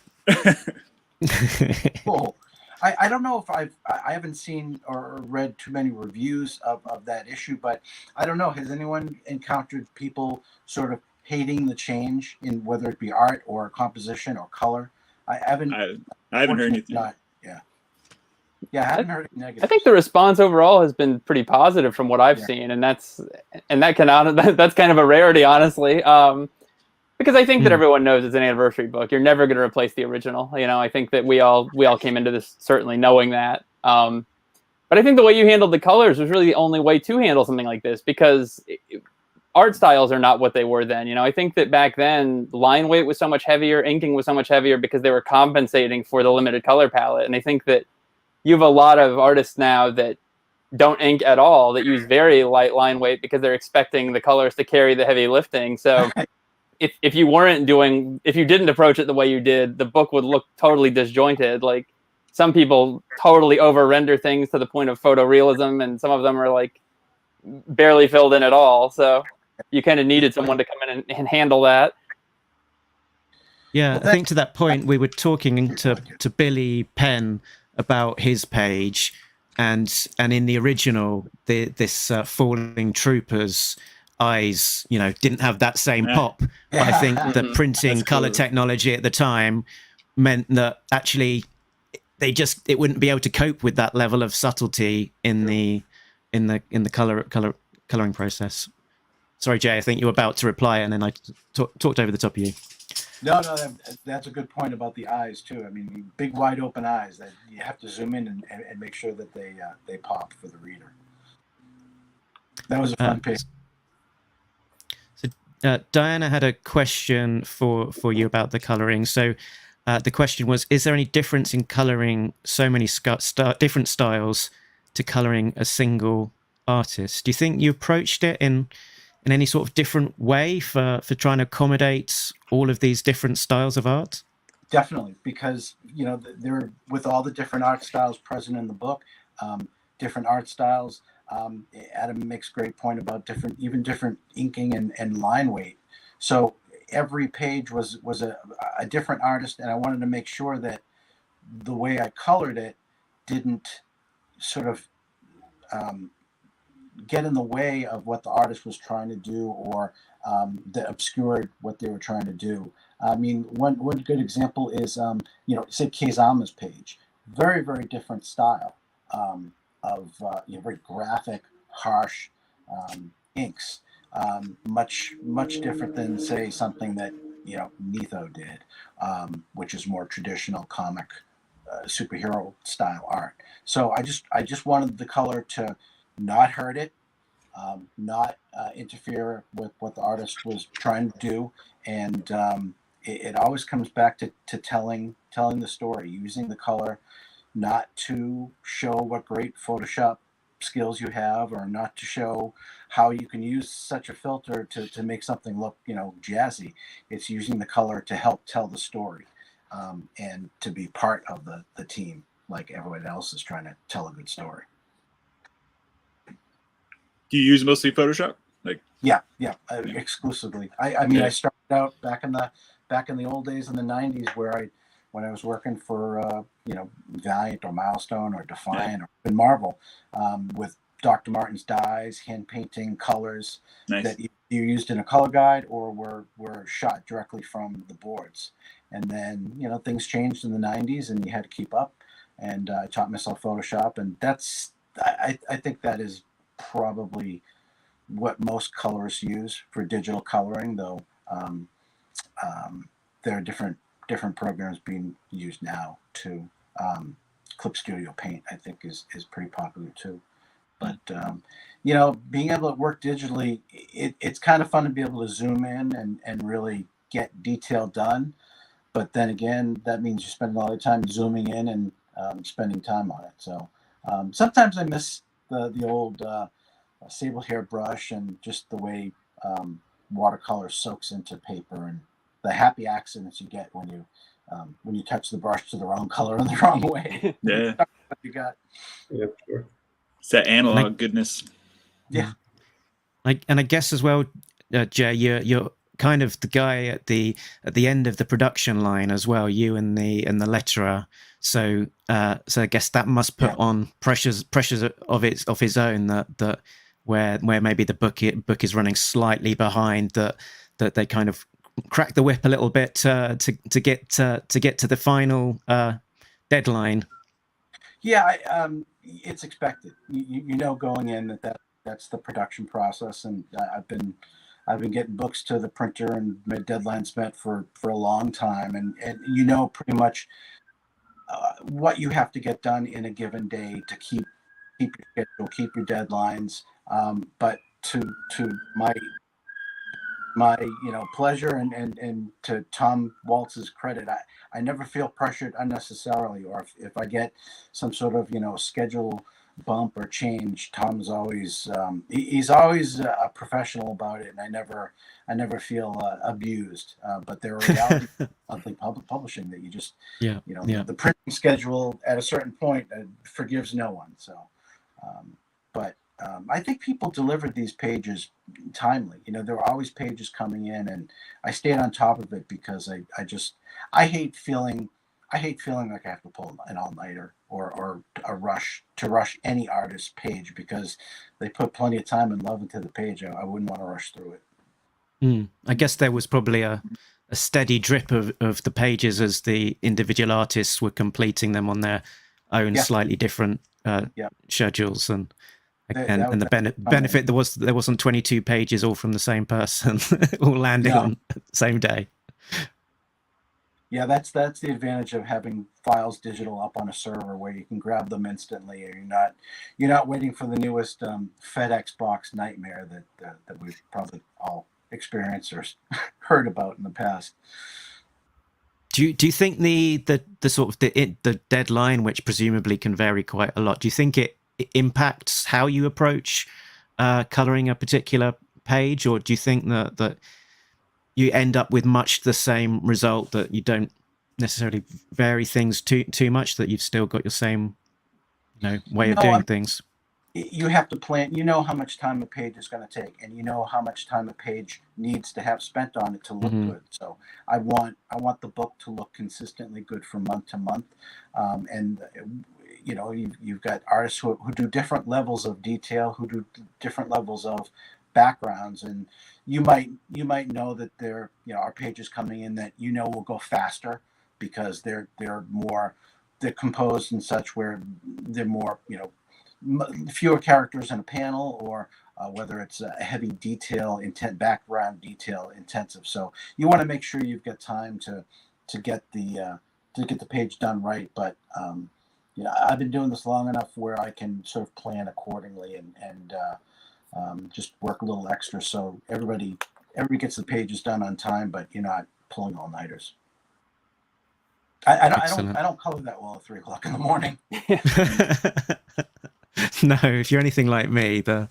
Cool. I don't know if I haven't seen or read too many reviews of that issue, but I don't know. Has anyone encountered people sort of hating the change in whether it be art or composition or color? I haven't heard anything. I haven't heard anything negative. I think the response overall has been pretty positive from what I've seen, and that's kind of a rarity, honestly. Because I think that everyone knows it's an anniversary book. You're never going to replace the original. I think that we all came into this certainly knowing that. But I think the way you handled the colors was really the only way to handle something like this, because art styles are not what they were then. I think that back then line weight was so much heavier, inking was so much heavier because they were compensating for the limited color palette. And I think that you have a lot of artists now that don't ink at all, that use very light line weight because they're expecting the colors to carry the heavy lifting. So if you didn't approach it the way you did, the book would look totally disjointed. Like some people totally over render things to the point of photorealism, and some of them are like barely filled in at all. So you kind of needed someone to come in and handle that. Yeah, I think to that point, we were talking to Billy Penn about his page, and in the original, this falling trooper's eyes, didn't have that same pop. But I think the printing color technology at the time meant that actually it wouldn't be able to cope with that level of subtlety in the coloring process. Sorry, Jay, I think you were about to reply, and then I talked over the top of you. No, that's a good point about the eyes too. I mean, big wide open eyes that you have to zoom in and make sure that they pop for the reader. That was a fun page. So Diana had a question for you about the coloring. So the question was, is there any difference in coloring so many different styles to coloring a single artist? Do you think you approached it in any sort of different way for trying to accommodate all of these different styles of art? Definitely, because there, with all the different art styles present in the book, different art styles. Adam makes a great point about different inking and line weight. So every page was a different artist, and I wanted to make sure that the way I colored it didn't sort of get in the way of what the artist was trying to do, or that obscured what they were trying to do. I mean, one good example is, say Kezama's page, very, very different style of very graphic, harsh inks, much different than, say, something that Netho did, which is more traditional comic superhero style art. So I just wanted the color to not hurt it, not interfere with what the artist was trying to do, and it always comes back to telling the story, using the color not to show what great Photoshop skills you have, or not to show how you can use such a filter to make something look jazzy. It's using the color to help tell the story, and to be part of the team, like everyone else is trying to tell a good story. Do you use mostly Photoshop? Yeah, exclusively. I mean, I started out back in the old days in the 90s, when I was working for Valiant or Milestone or Defiant or even Marvel, with Dr. Martin's dyes, hand painting colors that you used in a color guide or were shot directly from the boards. And then things changed in the 90s, and you had to keep up. And I taught myself Photoshop, and I think that is probably what most colorists use for digital coloring, though there are different programs being used now too. Clip Studio Paint, I think, is pretty popular too. But being able to work digitally, it's kind of fun to be able to zoom in and really get detail done. But then again, that means you spend a lot of time zooming in and spending time on it. So sometimes I miss the old sable hair brush, and just the way watercolor soaks into paper, and the happy accidents you get when you touch the brush to the wrong color in the wrong way. Yeah. You got. Yeah, sure. It's that analog goodness. Yeah. I guess as well, Jay, you're kind of the guy at the end of the production line as well. You and the letterer. So I guess that must put on pressures of his own, that where maybe the book is running slightly behind, that they kind of crack the whip a little bit to get to the final deadline. Yeah, it's expected. Going in that's the production process, and I've been getting books to the printer and my deadlines met for a long time, and pretty much what you have to get done in a given day to keep your schedule, keep your deadlines. But to my pleasure, and to Tom Waltz's credit, I never feel pressured unnecessarily, or if I get some sort of schedule bump or change, Tom's always he's always a professional about it, and I never feel abused. But there are realities of monthly publishing that you just the printing schedule at a certain point forgives no one. So but I think people delivered these pages timely. There were always pages coming in, and I stayed on top of it because I hate feeling like I have to pull an all-nighter or a rush any artist's page, because they put plenty of time and love into the page. I wouldn't want to rush through it. I guess there was probably a steady drip of the pages as the individual artists were completing them on their own slightly different schedules, and the benefit there wasn't 22 pages all from the same person all landing on the same day. Yeah, that's the advantage of having files digital up on a server, where you can grab them instantly, and you're not waiting for the newest FedEx box nightmare that we've probably all experienced or heard about in the past. Do you think the sort of the deadline, which presumably can vary quite a lot, do you think it impacts how you approach coloring a particular page, or do you think that you end up with much the same result, that you don't necessarily vary things too much, that you've still got your same way of doing things? You have to plan. You know how much time a page is going to take, and you know how much time a page needs to have spent on it to look good. So I want the book to look consistently good from month to month, and you've got artists who do different levels of detail, who do different levels of backgrounds, and you might know that our pages coming in that will go faster because they're composed and such, where they're more fewer characters in a panel, or whether it's a heavy background detail intensive. So you want to make sure you've got time to get the page done right. But I've been doing this long enough where I can sort of plan accordingly and just work a little extra, so everybody gets the pages done on time, but you're not pulling all-nighters. I don't color that well at 3 o'clock in the morning. No, if you're anything like me, the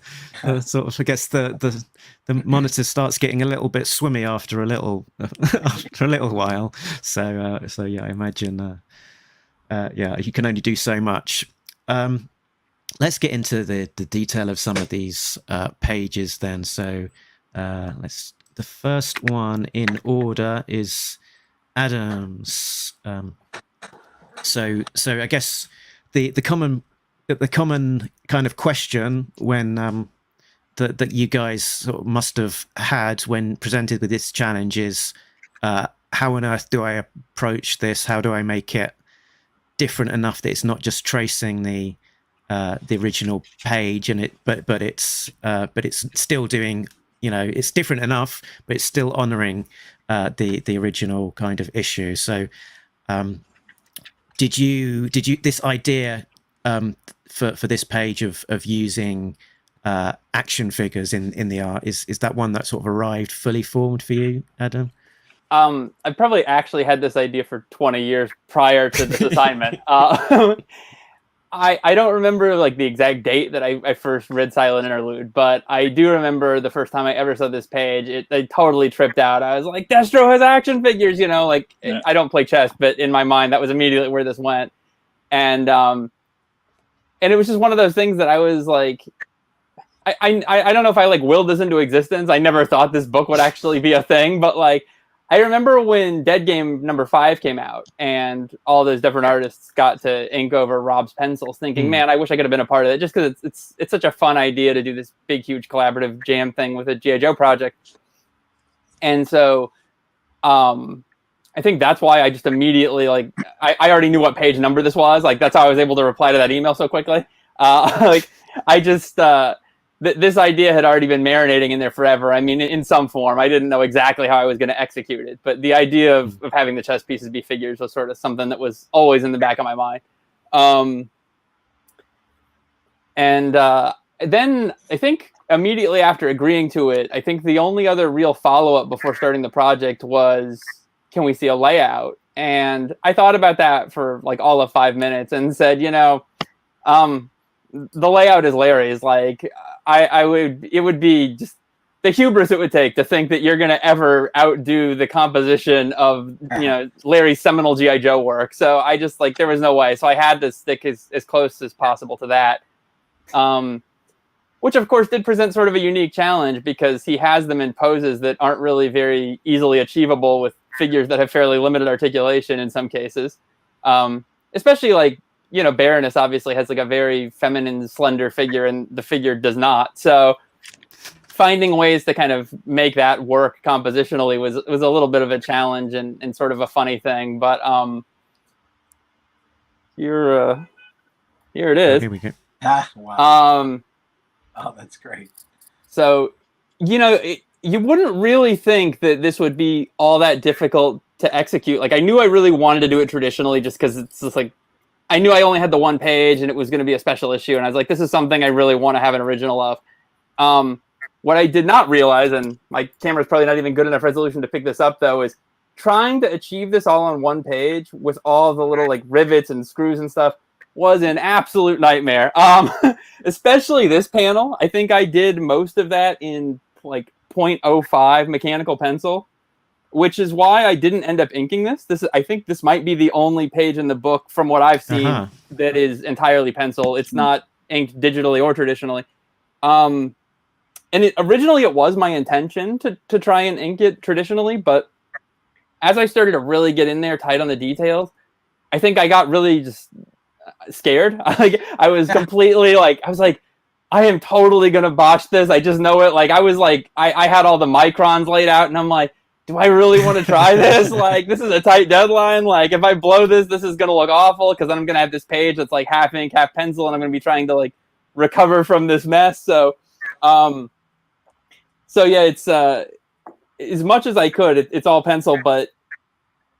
sort of, I guess the monitor starts getting a little bit swimmy after a little while. So yeah, I imagine you can only do so much. Let's get into the detail of some of these pages then. So the first one in order is Adam's. So I guess the common kind of question when that you guys sort of must have had when presented with this challenge is, how on earth do I approach this? How do I make it different enough that it's not just tracing the original page, and but it's still doing, it's different enough, but it's still honoring the original kind of issue. So did you this idea for this page of using action figures in the art, is that one that sort of arrived fully formed for you, Adam? I probably actually had this idea for 20 years prior to this assignment. I don't remember like the exact date that I first read Silent Interlude, but I do remember the first time I ever saw this page, I totally tripped out. I was like, Destro has action figures, Yeah. I don't play chess, but in my mind, that was immediately where this went. And it was just one of those things that I was like, I don't know if I like willed this into existence. I never thought this book would actually be a thing, but like, I remember when Dead Game #5 came out and all those different artists got to ink over Rob's pencils, thinking, man, I wish I could have been a part of it, just because it's such a fun idea to do this big, huge collaborative jam thing with a G.I. Joe project. And so I think that's why I just immediately, like, I already knew what page number this was. Like, that's how I was able to reply to that email so quickly. This idea had already been marinating in there forever. I mean, in some form. I didn't know exactly how I was going to execute it, but the idea of having the chess pieces be figures was sort of something that was always in the back of my mind. And then I think immediately after agreeing to it, I think the only other real follow-up before starting the project was, can we see a layout? And I thought about that for like all of 5 minutes and said, the layout is Larry's. Like, it would be just the hubris it would take to think that you're going to ever outdo the composition of, Larry's seminal G.I. Joe work. So I just, like, there was no way. So I had to stick as close as possible to that. Which of course did present sort of a unique challenge, because he has them in poses that aren't really very easily achievable with figures that have fairly limited articulation in some cases. Especially like, Baroness obviously has like a very feminine, slender figure, and the figure does not. So finding ways to kind of make that work compositionally was a little bit of a challenge and sort of a funny thing. But here it is. Here we go. Wow. Oh, that's great. So, you wouldn't really think that this would be all that difficult to execute. Like, I knew I really wanted to do it traditionally, just because it's just like, I knew I only had the one page and it was going to be a special issue. And I was like, this is something I really want to have an original of. what I did not realize, and my camera's probably not even good enough resolution to pick this up though, is trying to achieve this all on one page with all the little like rivets and screws and stuff was an absolute nightmare. Especially this panel. I think I did most of that in like 0.05 mechanical pencil, which is why I didn't end up inking this. I think this might be the only page in the book from what I've seen that is entirely pencil. It's not inked digitally or traditionally. And originally it was my intention to try and ink it traditionally, but as I started to really get in there tight on the details, I think I got really just scared. I was completely I was like, I am totally gonna botch this. I just know it. Like I was like, I had all the microns laid out, and I'm like, do I really want to try this? Like this is a tight deadline. Like if I blow this, this is gonna look awful because then I'm gonna have this page that's like half ink, half pencil, and I'm gonna be trying to like recover from this mess. So yeah, it's as much as I could, it's all pencil, but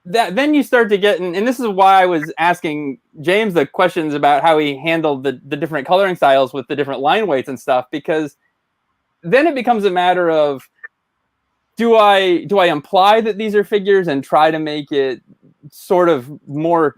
then you start to get, and this is why I was asking James the questions about how he handled the different coloring styles with the different line weights and stuff, because then it becomes a matter of, do I imply that these are figures and try to make it sort of more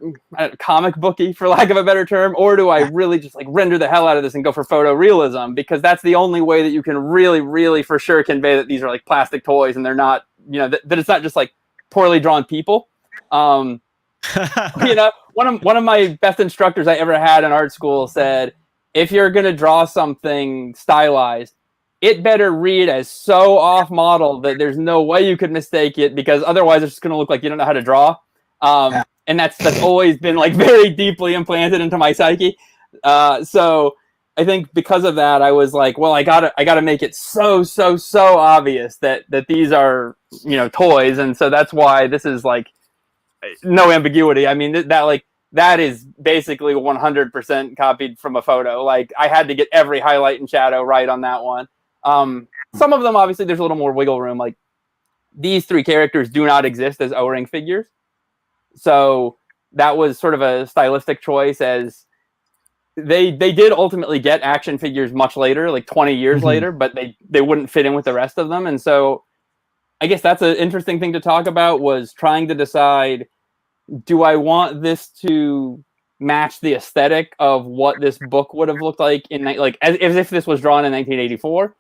comic booky, for lack of a better term, or do I really just like render the hell out of this and go for photorealism? Because that's the only way that you can really, really for sure convey that these are like plastic toys and they're not, that it's not just like poorly drawn people. One of my best instructors I ever had in art school said, if you're going to draw something stylized, it better read as so off model that there's no way you could mistake it, because otherwise it's just going to look like you don't know how to draw. And that's always been like very deeply implanted into my psyche. So I think because of that, I was like, well, I gotta make it so obvious that these are, toys. And so that's why this is like no ambiguity. I mean, that is basically 100% copied from a photo. Like I had to get every highlight and shadow right on that one. Some of them, obviously there's a little more wiggle room. Like these three characters do not exist as O-ring figures. So that was sort of a stylistic choice, as they did ultimately get action figures much later, like 20 years later, but they wouldn't fit in with the rest of them. And so I guess that's an interesting thing to talk about, was trying to decide, do I want this to match the aesthetic of what this book would have looked like as if this was drawn in 1984,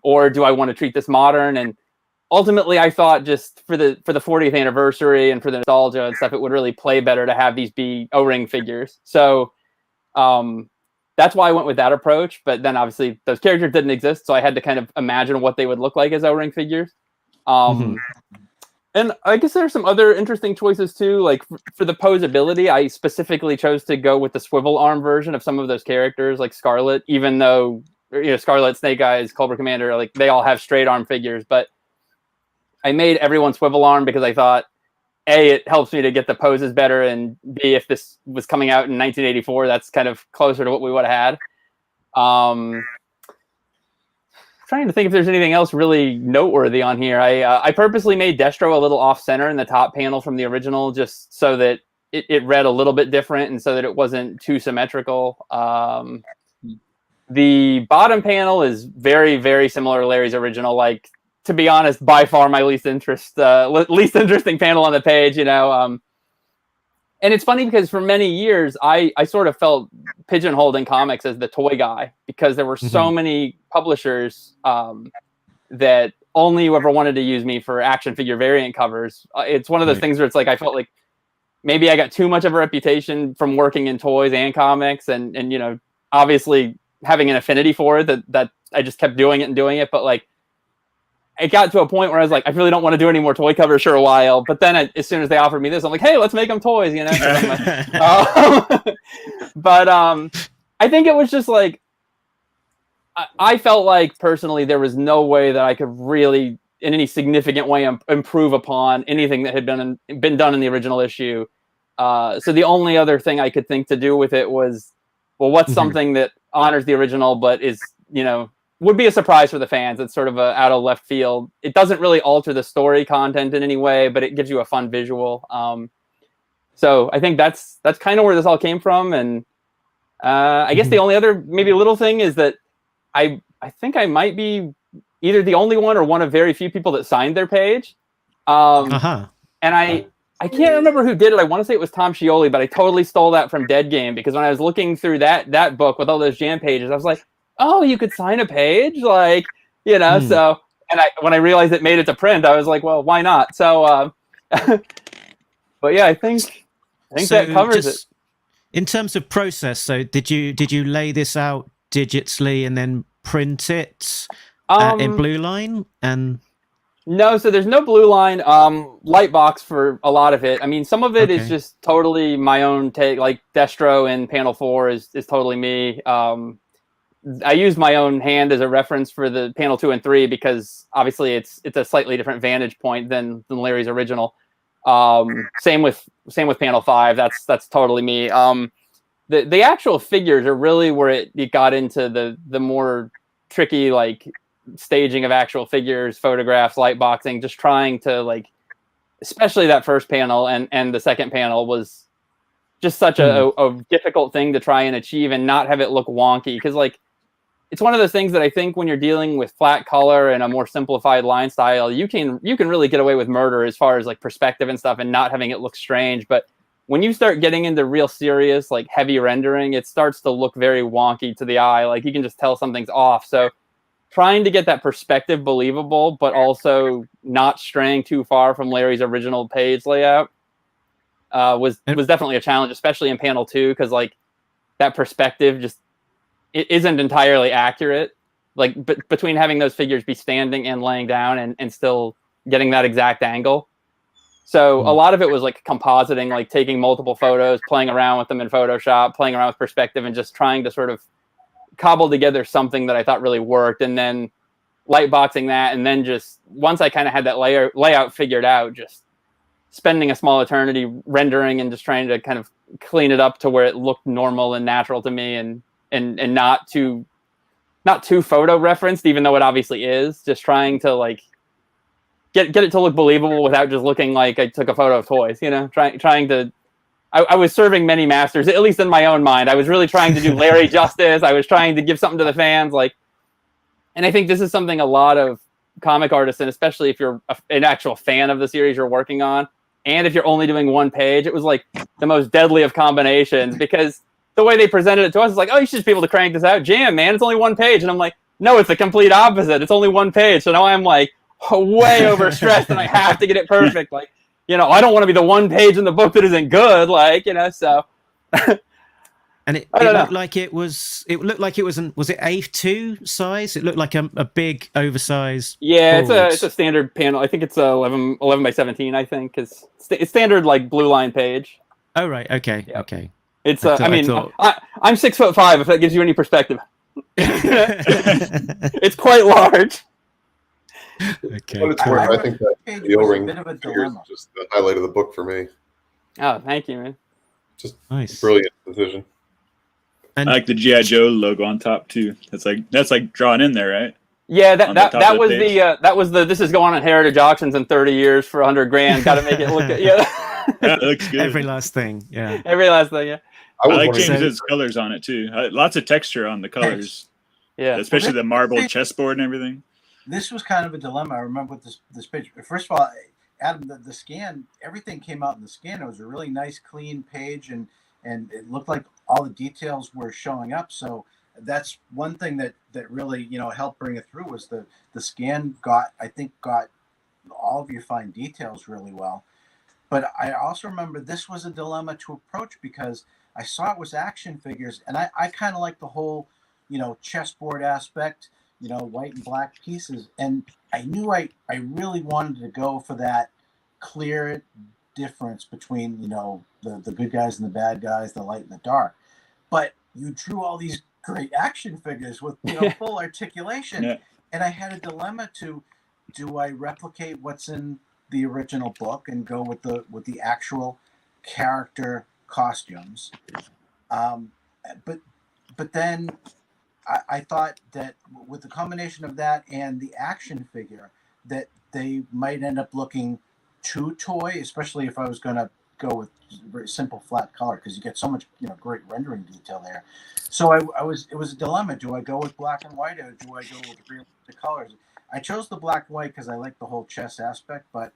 or do I want to treat this modern? And ultimately, I thought just for the 40th anniversary and for the nostalgia and stuff, it would really play better to have these be O-ring figures. So that's why I went with that approach. But then obviously those characters didn't exist, so I had to kind of imagine what they would look like as O-ring figures. And I guess there are some other interesting choices too. Like for the posability, I specifically chose to go with the swivel arm version of some of those characters, like Scarlet, even though Scarlet, Snake Eyes, Cobra Commander, like they all have straight arm figures. But I made everyone swivel arm because I thought, A, it helps me to get the poses better, and B, if this was coming out in 1984, that's kind of closer to what we would have had. Trying to think if there's anything else really noteworthy on here. I purposely made Destro a little off center in the top panel from the original, just so that it read a little bit different and so that it wasn't too symmetrical. The bottom panel is very, very similar to Larry's original. Like, to be honest, by far my least interesting panel on the page, And it's funny because for many years, I sort of felt pigeonholed in comics as the toy guy, because there were so many publishers that only ever wanted to use me for action figure variant covers. It's one of those things where it's like, I felt like maybe I got too much of a reputation from working in toys and comics, and obviously having an affinity for it, that I just kept doing it. But like, it got to a point where I was like, I really don't want to do any more toy covers for a while. But then as soon as they offered me this, I'm like, hey, let's make them toys, But I think it was just like, I felt like personally there was no way that I could really in any significant way improve upon anything that had been done in the original issue. So the only other thing I could think to do with it was, well, what's something that honors the original but is, would be a surprise for the fans. It's sort of out of left field. It doesn't really alter the story content in any way, but it gives you a fun visual. So I think that's kind of where this all came from. And I guess the only other maybe little thing is that I I think I might be either the only one or one of very few people that signed their page. Uh-huh. And I can't remember who did it. I want to say it was Tom Scioli, but I totally stole that from Dead Game, because when I was looking through that book with all those jam pages, I was like, oh, you could sign a page? Like, you know, so, and when I realized it made it to print, I was like, well, why not? So, but yeah, I think So that covers it. In terms of process, so did you lay this out digitally and then print it in Blue Line? And no, so there's no Blue Line. Lightbox for a lot of it. I mean, some of it is just totally my own take. Like Destro in panel 4 is totally me. I use my own hand as a reference for the panel 2 and 3 because obviously it's a slightly different vantage point than Larry's original. Same with panel 5. That's totally me. The actual figures are really where it got into the more tricky, like, staging of actual figures, photographs, lightboxing, just trying to, like, especially that first panel and the second panel was just such a difficult thing to try and achieve and not have it look wonky. Because, like, it's one of those things that I think when you're dealing with flat color and a more simplified line style, you can really get away with murder as far as, like, perspective and stuff and not having it look strange. But when you start getting into real serious, like, heavy rendering, it starts to look very wonky to the eye. Like, you can just tell something's off. So trying to get that perspective believable, but also not straying too far from Larry's original page layout was definitely a challenge, especially in panel 2, because, like, that perspective just it isn't entirely accurate. Like, between having those figures be standing and laying down and still getting that exact angle. So a lot of it was, like, compositing, like taking multiple photos, playing around with them in Photoshop, playing around with perspective, and just trying to sort of cobble together something that I thought really worked, and then lightboxing that, and then just once I kind of had that layout figured out, just spending a small eternity rendering and just trying to kind of clean it up to where it looked normal and natural to me, and not too photo referenced, even though it obviously is. Just trying to, like, get it to look believable without just looking like I took a photo of toys. You know, trying to. I was serving many masters, at least in my own mind. I was really trying to do Larry justice. I was trying to give something to the fans, like, and I think this is something a lot of comic artists, and especially if you're an actual fan of the series you're working on, and if you're only doing one page, it was like the most deadly of combinations, because the way they presented it to us is like, oh, you should just be able to crank this out. Jam, man, it's only one page. And I'm like, no, it's the complete opposite. It's only one page. So now I'm, like, way overstressed and I have to get it perfect. Like, you know, I don't want to be the one page in the book that isn't good, like, you know, so. And it looked like it was an, was it A2 size? It looked like a big oversized. Yeah, it's a standard panel. I think it's 11 by 17, I think. It's standard, like, Blue Line page. Oh, right. Okay. Yep. Okay. It's I'm 6'5", if that gives you any perspective. It's quite large. Okay. What it's worth, I think that the O-ring bit of a figure is dilemma. just the highlight of the book for me. Oh, thank you, man. Just Nice. brilliant decision. And I like the G.I. Joe logo on top too. That's like drawn in there, right? Yeah, On the top that of was the page. that was the this is going on Heritage Auctions in 30 years for $100,000. Got to make it look good. Yeah. Yeah, it looks good. every last thing. Yeah. Every last thing, yeah. I I was like wondering- James's colors on it too. Lots of texture on the colors, Yeah. especially the marble chessboard and everything. This was kind of a dilemma. I remember with this page. First of all, Adam, the scan, everything came out in the scan. It was a really nice, clean page, and it looked like all the details were showing up. So that's one thing that really, you know, helped bring it through was the scan got all of your fine details really well. But I also remember this was a dilemma to approach because I saw it was action figures, and I kind of like the whole, you know, chessboard aspect, you know, white and black pieces. And I knew I really wanted to go for that clear difference between, you know, the good guys and the bad guys, the light and the dark. But you drew all these great action figures with, you know, full articulation. Yeah. And I had a dilemma do I replicate what's in the original book and go with the actual character costumes? But then I thought that with the combination of that and the action figure, that they might end up looking too toy, especially if I was going to go with very simple flat color because you get so much great rendering detail there. So it was a dilemma. Do I go with black and white or do I go with realistic colors? I chose the black and white because I like the whole chess aspect, but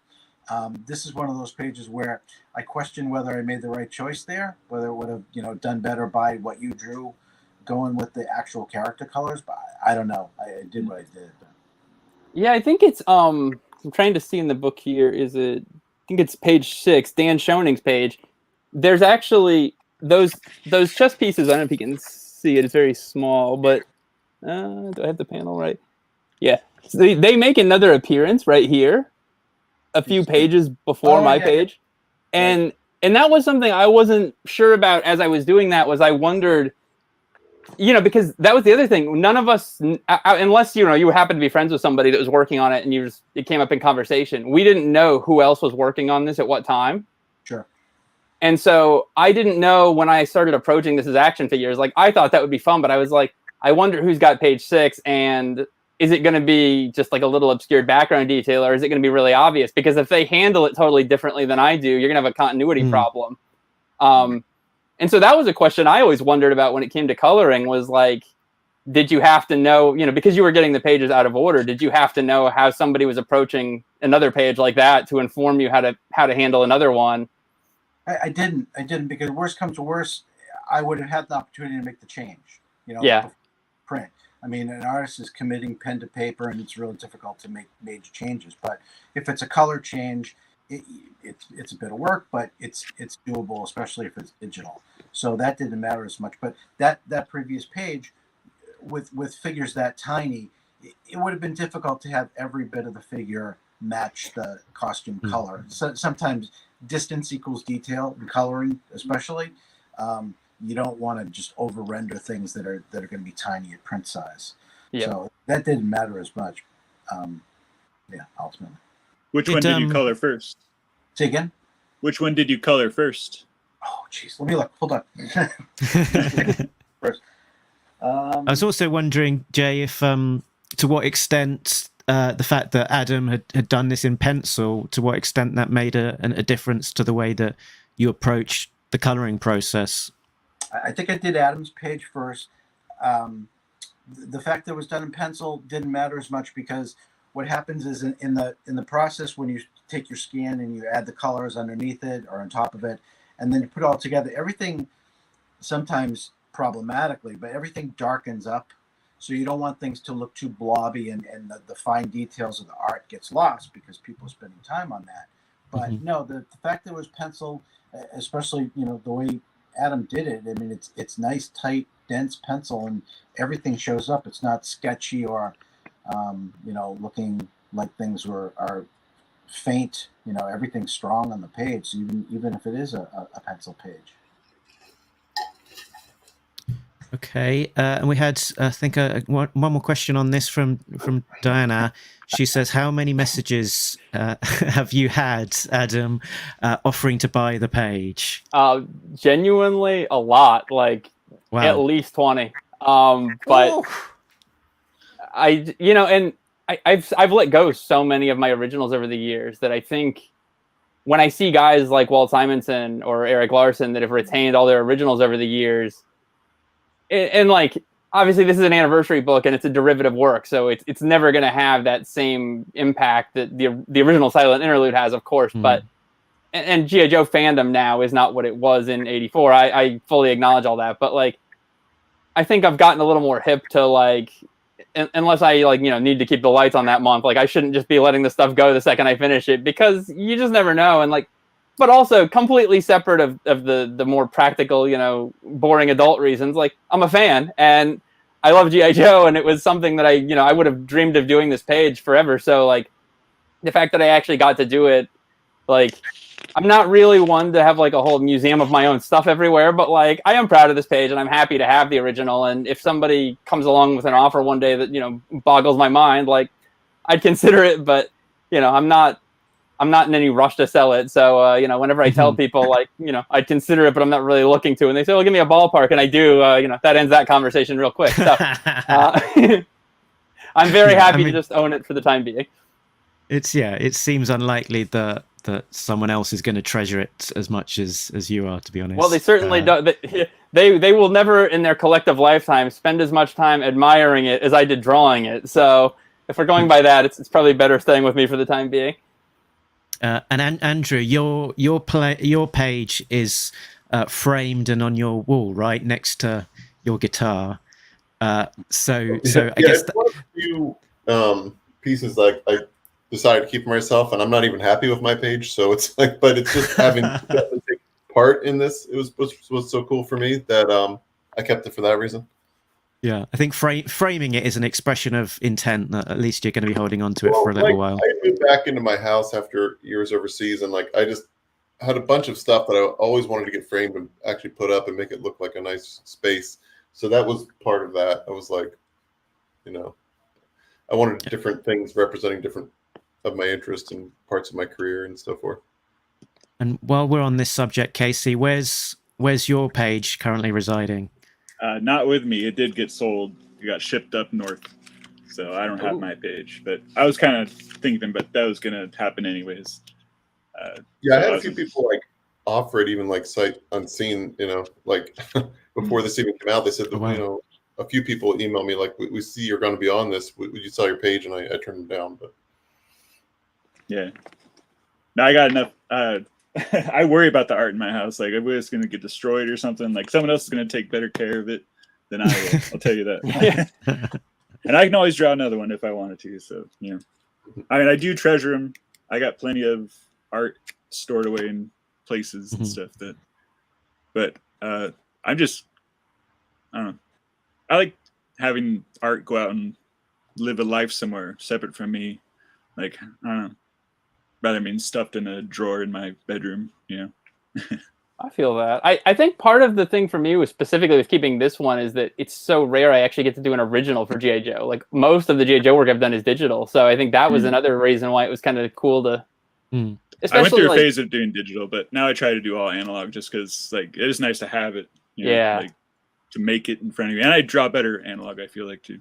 this is one of those pages where I question whether I made the right choice there, whether it would have done better by what you drew, going with the actual character colors. But I don't know. I did what I did. Yeah, I think it's I'm trying to see in the book here. I think it's page 6, Dan Schoening's page. There's actually those chess pieces. I don't know if you can see it. It's very small, but do I have the panel right? Yeah. So they make another appearance right here, a few pages before my page, and that was something I wasn't sure about as I was doing that. Was I wondered, because that was the other thing. None of us, unless you happen to be friends with somebody that was working on it, and it came up in conversation. We didn't know who else was working on this at what time. Sure. And so I didn't know when I started approaching this as action figures. Like I thought that would be fun, but I was like, I wonder who's got page 6 and. Is it going to be just like a little obscured background detail, or is it going to be really obvious? Because if they handle it totally differently than I do, you're going to have a continuity problem. And so that was a question I always wondered about when it came to coloring was like, did you have to know, because you were getting the pages out of order, did you have to know how somebody was approaching another page like that to inform you how to handle another one? I didn't because worst comes to worst, I would have had the opportunity to make the change, print. I mean, an artist is committing pen to paper, and it's really difficult to make major changes. But if it's a color change, it's a bit of work, but it's doable, especially if it's digital. So that didn't matter as much. But that previous page, with figures that tiny, it would have been difficult to have every bit of the figure match the costume color. So sometimes distance equals detail in coloring, especially. You don't want to just over render things that are going to be tiny at print size. Yeah. So that didn't matter as much. Ultimately. Which one did you color first? Say again? Which one did you color first? Oh, jeez. Let me look. Hold on. First. I was also wondering, Jay, if to what extent the fact that Adam had done this in pencil, to what extent that made a difference to the way that you approach the coloring process. I think I did Adam's page first. The fact that it was done in pencil didn't matter as much because what happens is in the process when you take your scan and you add the colors underneath it or on top of it, and then you put it all together, everything sometimes problematically, but everything darkens up. So you don't want things to look too blobby and the fine details of the art gets lost because people are spending time on that. But no, the fact that it was pencil, especially, the way Adam did it, I mean, it's nice, tight, dense pencil and everything shows up. It's not sketchy or, looking like things are faint, everything's strong on the page, even if it is a pencil page. Okay, and we had, I think, one more question on this from Diana. She says, how many messages have you had, Adam, offering to buy the page? Genuinely a lot, like at least 20. But I've let go so many of my originals over the years that I think when I see guys like Walt Simonson or Eric Larson that have retained all their originals over the years, and like obviously this is an anniversary book and it's a derivative work, so it's never going to have that same impact that the original Silent Interlude has, of course. But and G.I. Joe fandom now is not what it was in '84. I fully acknowledge all that, but like I think I've gotten a little more hip to like, unless I need to keep the lights on that month, like I shouldn't just be letting the stuff go the second I finish it, because you just never know. And like, but also completely separate of the more practical, boring adult reasons. Like I'm a fan and I love G.I. Joe, and it was something that I would have dreamed of doing this page forever. So like the fact that I actually got to do it, like I'm not really one to have like a whole museum of my own stuff everywhere, but like I am proud of this page and I'm happy to have the original. And if somebody comes along with an offer one day that, boggles my mind, like I'd consider it, but I'm not in any rush to sell it. So, whenever I tell people like, I'd consider it, but I'm not really looking to, and they say, well, give me a ballpark. And I do, that ends that conversation real quick. So I'm very happy to just own it for the time being. It seems unlikely that that someone else is going to treasure it as much as you are, to be honest. Well, they certainly don't. They will never in their collective lifetime spend as much time admiring it as I did drawing it. So if we're going by that, it's probably better staying with me for the time being. And Andrew, your page is framed and on your wall, right next to your guitar. So I guess it's one of the few pieces like I decided to keep for myself, and I'm not even happy with my page. So it's like, but it's just having to take part in this. It was so cool for me that I kept it for that reason. Yeah, I think framing it is an expression of intent that at least you're going to be holding on to it for a little while. I moved back into my house after years overseas, and like I just had a bunch of stuff that I always wanted to get framed and actually put up and make it look like a nice space. So that was part of that. I was like, I wanted different things representing different of my interests and parts of my career and so forth. And while we're on this subject, Casey, where's your page currently residing? Not with me. It did get sold. It got shipped up north, so I don't have my page. But I was kind of thinking, but that was going to happen anyways. I had a few people like offer it, even like sight unseen. Like before this even came out, they said that a few people emailed me like, "We see you're going to be on this. Would you sell your page?" And I turned them down. But yeah, now I got enough. I worry about the art in my house. Like, if it's going to get destroyed or something, like someone else is going to take better care of it than I will. I'll tell you that. And I can always draw another one if I wanted to. So, I mean, I do treasure them. I got plenty of art stored away in places and stuff but I don't know. I like having art go out and live a life somewhere separate from me. Like, I don't know. Rather than being stuffed in a drawer in my bedroom, I feel that. I think part of the thing for me was specifically with keeping this one is that it's so rare I actually get to do an original for G.I. Joe. Like most of the G.I. Joe work I've done is digital. So I think that was another reason why it was kind of cool to... I went through a phase of doing digital, but now I try to do all analog just because like it is nice to have it. Like, to make it in front of you. And I draw better analog, I feel like, too.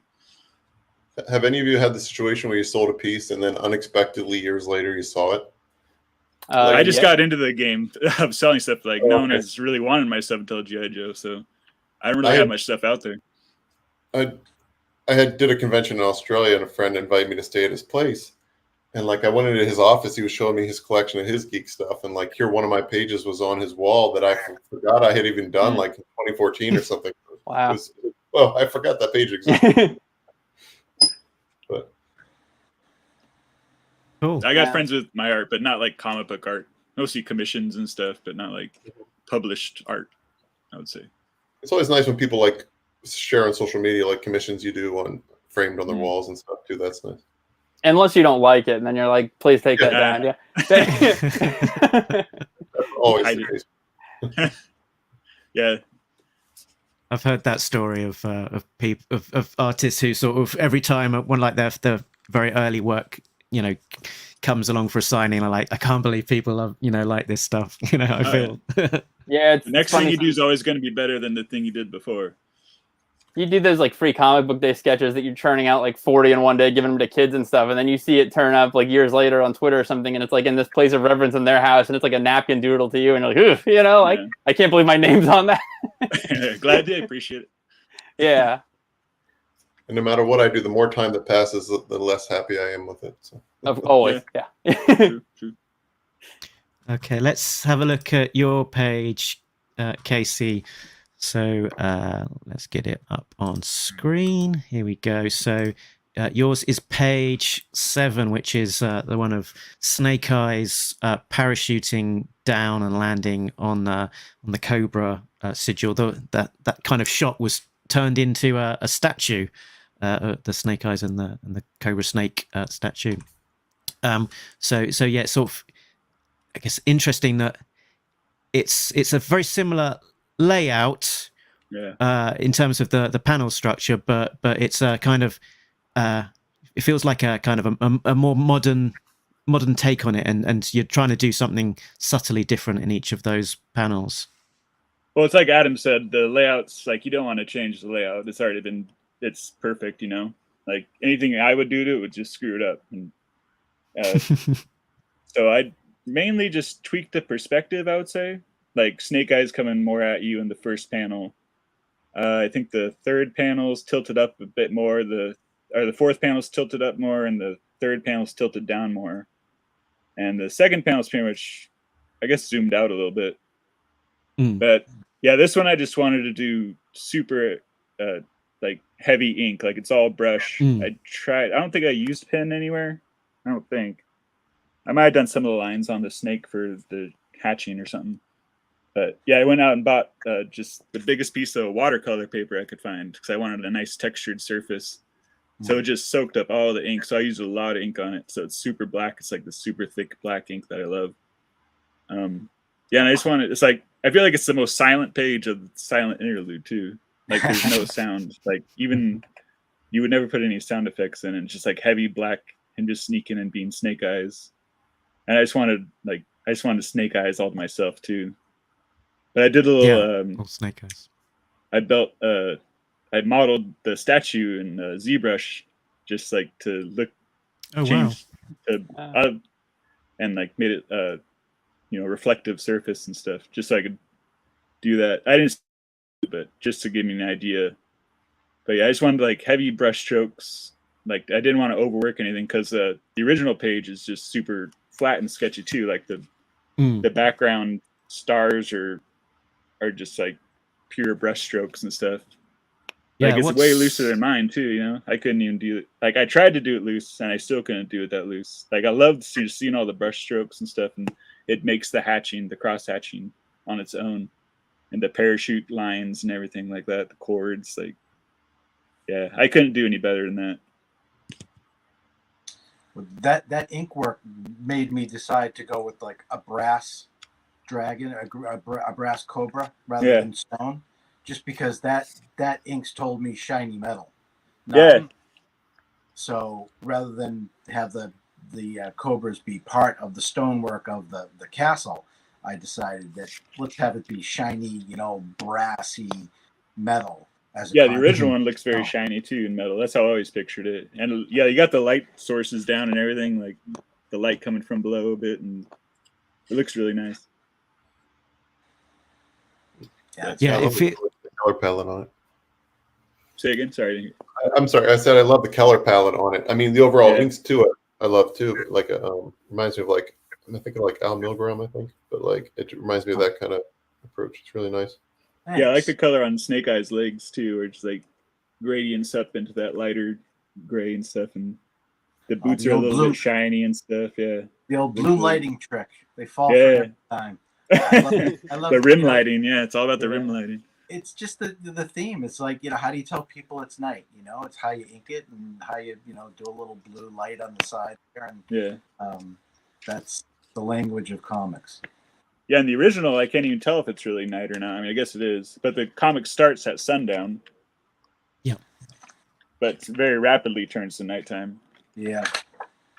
Have any of you had the situation where you sold a piece and then unexpectedly years later you saw it? I just got into the game of selling stuff. Like no one has really wanted my stuff until G.I. Joe, so I don't really have much stuff out there. I did a convention in Australia and a friend invited me to stay at his place. And like I went into his office, he was showing me his collection of his geek stuff. And like here, one of my pages was on his wall that I forgot I had even done like in 2014 or something. Wow. I forgot that page existed. But cool. I got friends with my art, but not like comic book art. Mostly commissions and stuff, but not like published art, I would say. It's always nice when people like share on social media, like commissions you do on framed on their walls and stuff too. That's nice. Unless you don't like it, and then you're like, please take that down. Yeah. That's always the case. Yeah. I've heard that story of artists who sort of every time one like their very early work, comes along for a signing, I can't believe people love, like this stuff. I feel. Yeah. The next thing you do is always going to be better than the thing you did before. You do those like free comic book day sketches that you're churning out like 40 in one day, giving them to kids and stuff, and then you see it turn up like years later on Twitter or something, and it's like in this place of reverence in their house, and it's like a napkin doodle to you, and you're like, oof, I can't believe my name's on that. Glad they appreciate it. Yeah. And no matter what I do, the more time that passes, the less happy I am with it. So. Always, yeah. True. Okay, let's have a look at your page, Casey. So let's get it up on screen. Here we go. So yours is page 7, which is the one of Snake Eyes parachuting down and landing on the Cobra sigil. That kind of shot was turned into a statue, the Snake Eyes and the Cobra Snake statue. So yeah, it's sort of, I guess, interesting that it's a very similar layout in terms of the panel structure, but it's a kind of it feels like a kind of a more modern take on it, and you're trying to do something subtly different in each of those panels. Well, it's like Adam said, the layout's like you don't want to change the layout. It's perfect, like anything I would do to it would just screw it up. And so mainly just tweak the perspective, I would say. Like Snake Eyes coming more at you in the first panel. I think the third panel's tilted up a bit more. The fourth panel's tilted up more, and the third panel's tilted down more. And the second panel's pretty much, I guess, zoomed out a little bit. But yeah, this one I just wanted to do super like heavy ink, like it's all brush. I don't think I used pen anywhere. I don't think. I might have done some of the lines on the snake for the hatching or something. But yeah, I went out and bought just the biggest piece of watercolor paper I could find because I wanted a nice textured surface. So it just soaked up all the ink. So I used a lot of ink on it. So it's super black. It's like the super thick black ink that I love. Yeah, and I just wanted, it's like, I feel like it's the most silent page of Silent Interlude too. Like there's no sound. Like even you would never put any sound effects in it. It's just like heavy black and just sneaking and being Snake Eyes. And I just wanted Snake Eyes all to myself too. But I did a little Snake Eyes. I modeled the statue in ZBrush just like to look change to and like made it reflective surface and stuff just so I could do that. I didn't, but just to give me an idea. But yeah, I just wanted like heavy brush strokes. Like I didn't want to overwork anything because the original page is just super flat and sketchy too. Like the background stars are just like pure brush strokes and stuff. Like it's way looser than mine too, you know. I couldn't even do it. Like I tried to do it loose and I still couldn't do it that loose. Like I love seeing all the brush strokes and stuff, and it makes the cross hatching on its own, and the parachute lines and everything like that, the chords, like yeah, I couldn't do any better than that. That ink work made me decide to go with like a brass dragon, a brass cobra rather than stone, just because that inks told me shiny metal. So rather than have the cobras be part of the stonework of the castle, I decided that let's have it be shiny, brassy metal. The original one looks very shiny too in metal. That's how I always pictured it. And yeah, you got the light sources down and everything, like the light coming from below a bit, and it looks really nice. If it color palette on it. Say again, sorry. I'm sorry. I said I love the color palette on it. I mean, the overall inks to it, I love too. Like, reminds me of like I think of like Al Milgram, I think, but like it reminds me of that kind of approach. It's really nice. Thanks. Yeah, I like the color on Snake Eyes' legs too, where it's like gradients up into that lighter gray and stuff, and the boots are a little bit shiny and stuff. Yeah, the old blue lighting trick. They fall for it every time. I love the rim lighting. Yeah, it's all about the rim lighting. It's just the theme. It's like, how do you tell people it's night? It's how you ink it and how you do a little blue light on the side there, and that's the language of comics. Yeah, in the original, I can't even tell if it's really night or not. I mean, I guess it is, but the comic starts at sundown. Yeah, but very rapidly turns to nighttime. Yeah.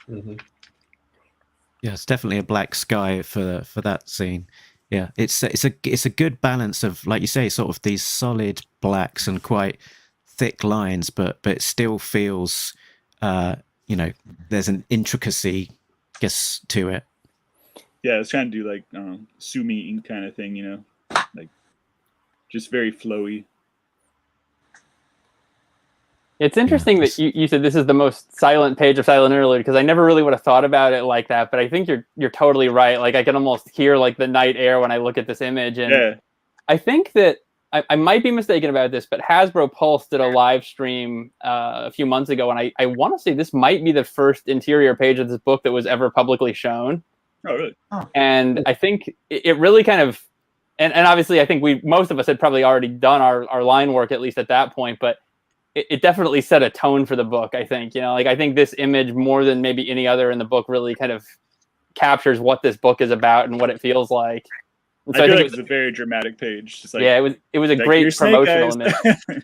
Yeah, it's definitely a black sky for that scene. Yeah, it's a good balance of, like you say, sort of these solid blacks and quite thick lines, but it still feels, there's an intricacy, I guess, to it. Yeah, I was trying to do like Sumi ink kind of thing, like just very flowy. It's interesting that you said this is the most silent page of Silent Interlude, because I never really would have thought about it like that, but I think you're totally right. Like I can almost hear like the night air when I look at this image, and I think that I might be mistaken about this, but Hasbro Pulse did a live stream a few months ago, and I want to say this might be the first interior page of this book that was ever publicly shown. Oh, really? And I think it really kind of, and obviously I think most of us had probably already done our line work, at least at that point, but it definitely set a tone for the book, I think. Like I think this image, more than maybe any other in the book, really kind of captures what this book is about and what it feels like. And so I feel like it's a very dramatic page. Just like, it was a great promotional image.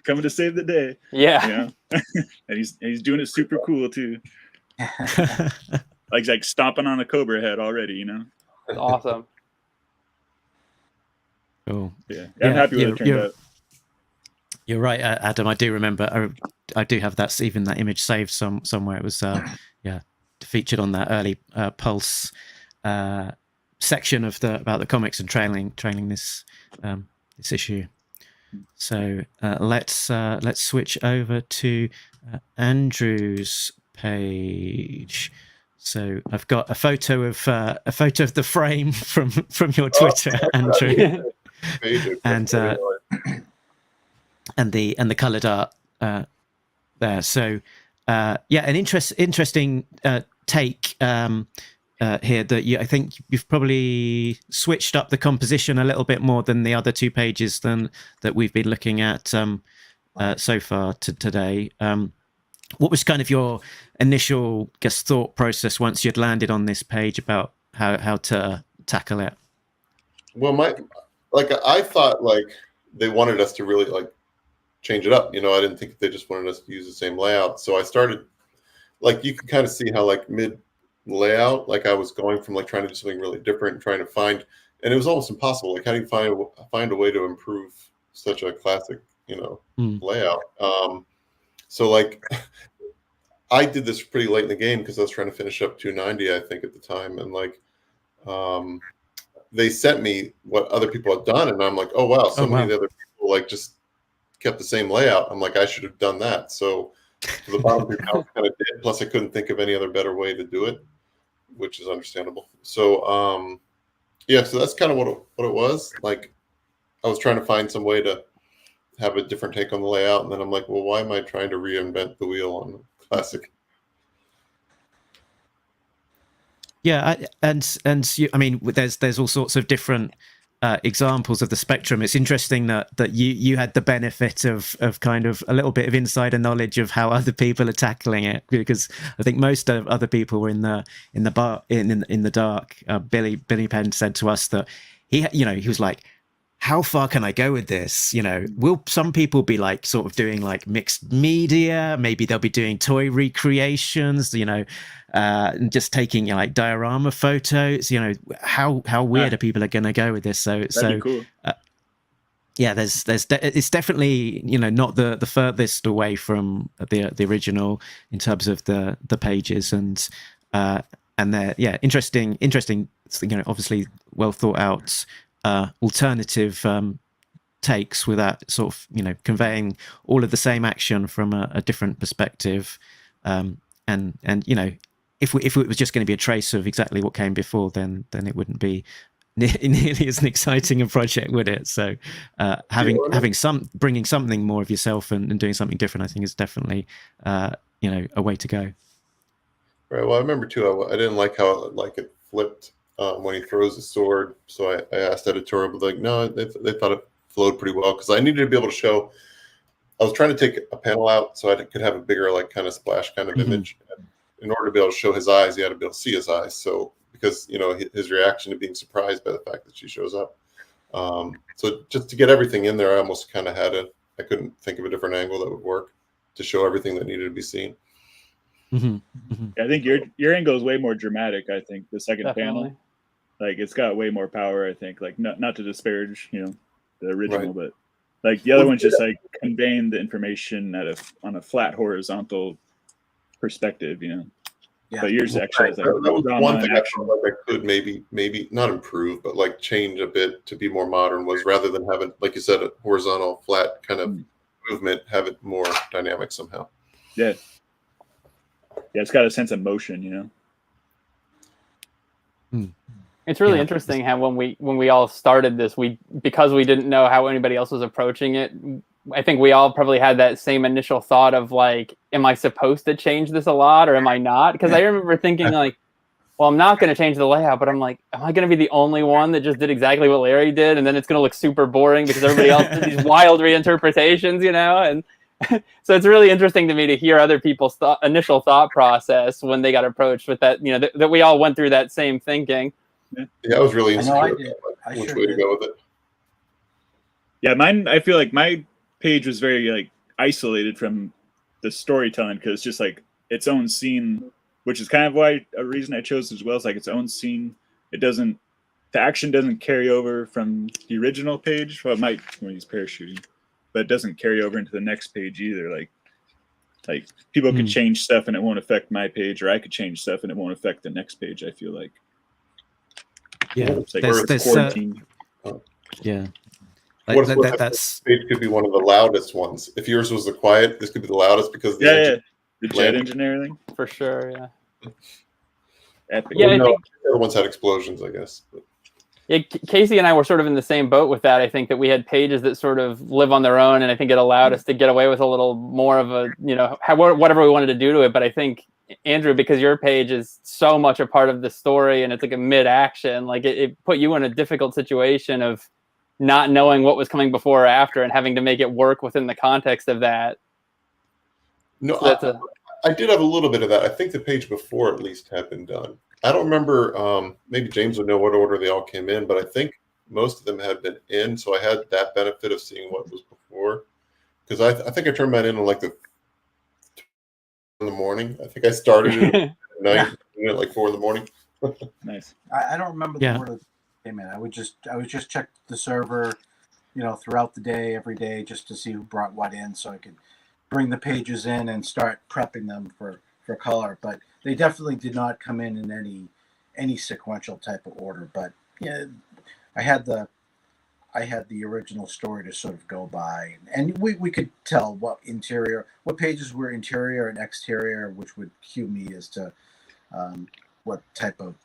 Coming to save the day. Yeah. And he's doing it super cool too. like stomping on a cobra head already, It's awesome. Cool. Yeah, I'm happy with it turned out. You're right, Adam. I do remember. I do have that image saved somewhere. It was featured on that early Pulse section of about the comics and trailing this this issue. So let's switch over to Andrew's page. So I've got a photo of the frame from your Twitter, Andrew, and the coloured art there. So yeah, an interesting take here that I think you've probably switched up the composition a little bit more than the other two pages that we've been looking at so far today. What was kind of your initial, thought process once you'd landed on this page about how to tackle it? Well, I thought they wanted us to really change it up. I didn't think they just wanted us to use the same layout. So I started, you can kind of see how mid layout, I was going from trying to do something really different and trying to find, and it was almost impossible. How do you find a way to improve such a classic, layout? So I did this pretty late in the game because I was trying to finish up 290, I think, at the time, and they sent me what other people had done, and I'm like, oh wow, many of the other people just kept the same layout. I'm like, I should have done that. So to the bottom of I kind of did. Plus, I couldn't think of any other better way to do it, which is understandable. So yeah, so that's kind of what it was. I was trying to find some way to have a different take on the layout, and then I'm like, well, why am I trying to reinvent the wheel on the classic? Yeah, I mean, there's all sorts of different examples of the spectrum. It's interesting that you had the benefit of kind of a little bit of insider knowledge of how other people are tackling it, because I think most of other people were in the dark. Billy Penn said to us that he was like, how far can I go with this? Will some people be sort of doing mixed media? Maybe they'll be doing toy recreations, and just taking diorama photos. How weird are people are going to go with this? That'd be cool. Yeah, it's definitely not the furthest away from the original in terms of the pages, and they're interesting. Obviously well thought out. Alternative takes with that sort of conveying all of the same action from a different perspective, and if it was just going to be a trace of exactly what came before, then it wouldn't be nearly as an exciting a project, would it? So bringing something more of yourself and doing something different, I think is definitely a way to go. Right. Well, I remember too. I didn't like how it flipped when he throws the sword. So I asked editorial, but no, they thought it flowed pretty well, because I needed to be able to show. I was trying to take a panel out so I could have a bigger kind of splash kind of image. And in order to be able to show his eyes, you had to be able to see his eyes. So because his reaction to being surprised by the fact that she shows up. So just to get everything in there, I almost kind of I couldn't think of a different angle that would work to show everything that needed to be seen. I think your angle is way more dramatic. I think the second panel, it's got way more power. I think not to disparage the original, right. But the other one's just conveying the information on a flat horizontal perspective. Yeah. But yours actually is that was one thing I felt I could maybe not improve, but change a bit to be more modern, was rather than having, like you said, a horizontal flat kind of movement, have it more dynamic somehow. Yeah. Yeah, it's got a sense of motion, It's really interesting how when we all started this, because we didn't know how anybody else was approaching it, I think we all probably had that same initial thought of am I supposed to change this a lot or am I not? Because I remember thinking well, I'm not going to change the layout, but I'm like, am I going to be the only one that just did exactly what Larry did? And then it's going to look super boring because everybody else did these wild reinterpretations, And so it's really interesting to me to hear other people's initial thought process when they got approached with that, that we all went through that same thinking. Yeah, I was really insecure I which sure way did. to go with it. Yeah, mine. I feel like my page was very isolated from the storytelling, because it's just its own scene, which is kind of a reason I chose as well. It's its own scene. The action doesn't carry over from the original page. Well, it might when he's parachuting, but it doesn't carry over into the next page either. People could change stuff and it won't affect my page, or I could change stuff and it won't affect the next page, I feel like. Yeah, It's like there's, Earth's there's quarantine. yeah. What if That's page could be one of the loudest ones? If yours was the quiet, this could be the loudest because of the Yeah, engine. the jet Lamp. engine and everything. For sure, yeah. Epic. Yeah, Well, I no, think the other ones had explosions, I guess. But yeah, Casey and I were sort of in the same boat with that. I think that we had pages that sort of live on their own, and I think it allowed us to get away with a little more of a, whatever we wanted to do to it. But I think, Andrew, because your page is so much a part of the story and it's like a mid-action, like it put you in a difficult situation of not knowing what was coming before or after and having to make it work within the context of that. no, So I did have a little bit of that. I think the page before at least had been done. I don't remember. Maybe James would know what order they all came in, but I think most of them had been in. So I had that benefit of seeing what was before. Because I think I turned mine in like in the morning. I think I started it at night, at like 4 in the morning. Nice. I don't remember the order they came in. I would just check the server, throughout the day, every day, just to see who brought what in, so I could bring the pages in and start prepping them for color. But they definitely did not come in any sequential type of order. But yeah, I had the original story to sort of go by, and we could tell what pages were interior and exterior, which would cue me as to what type of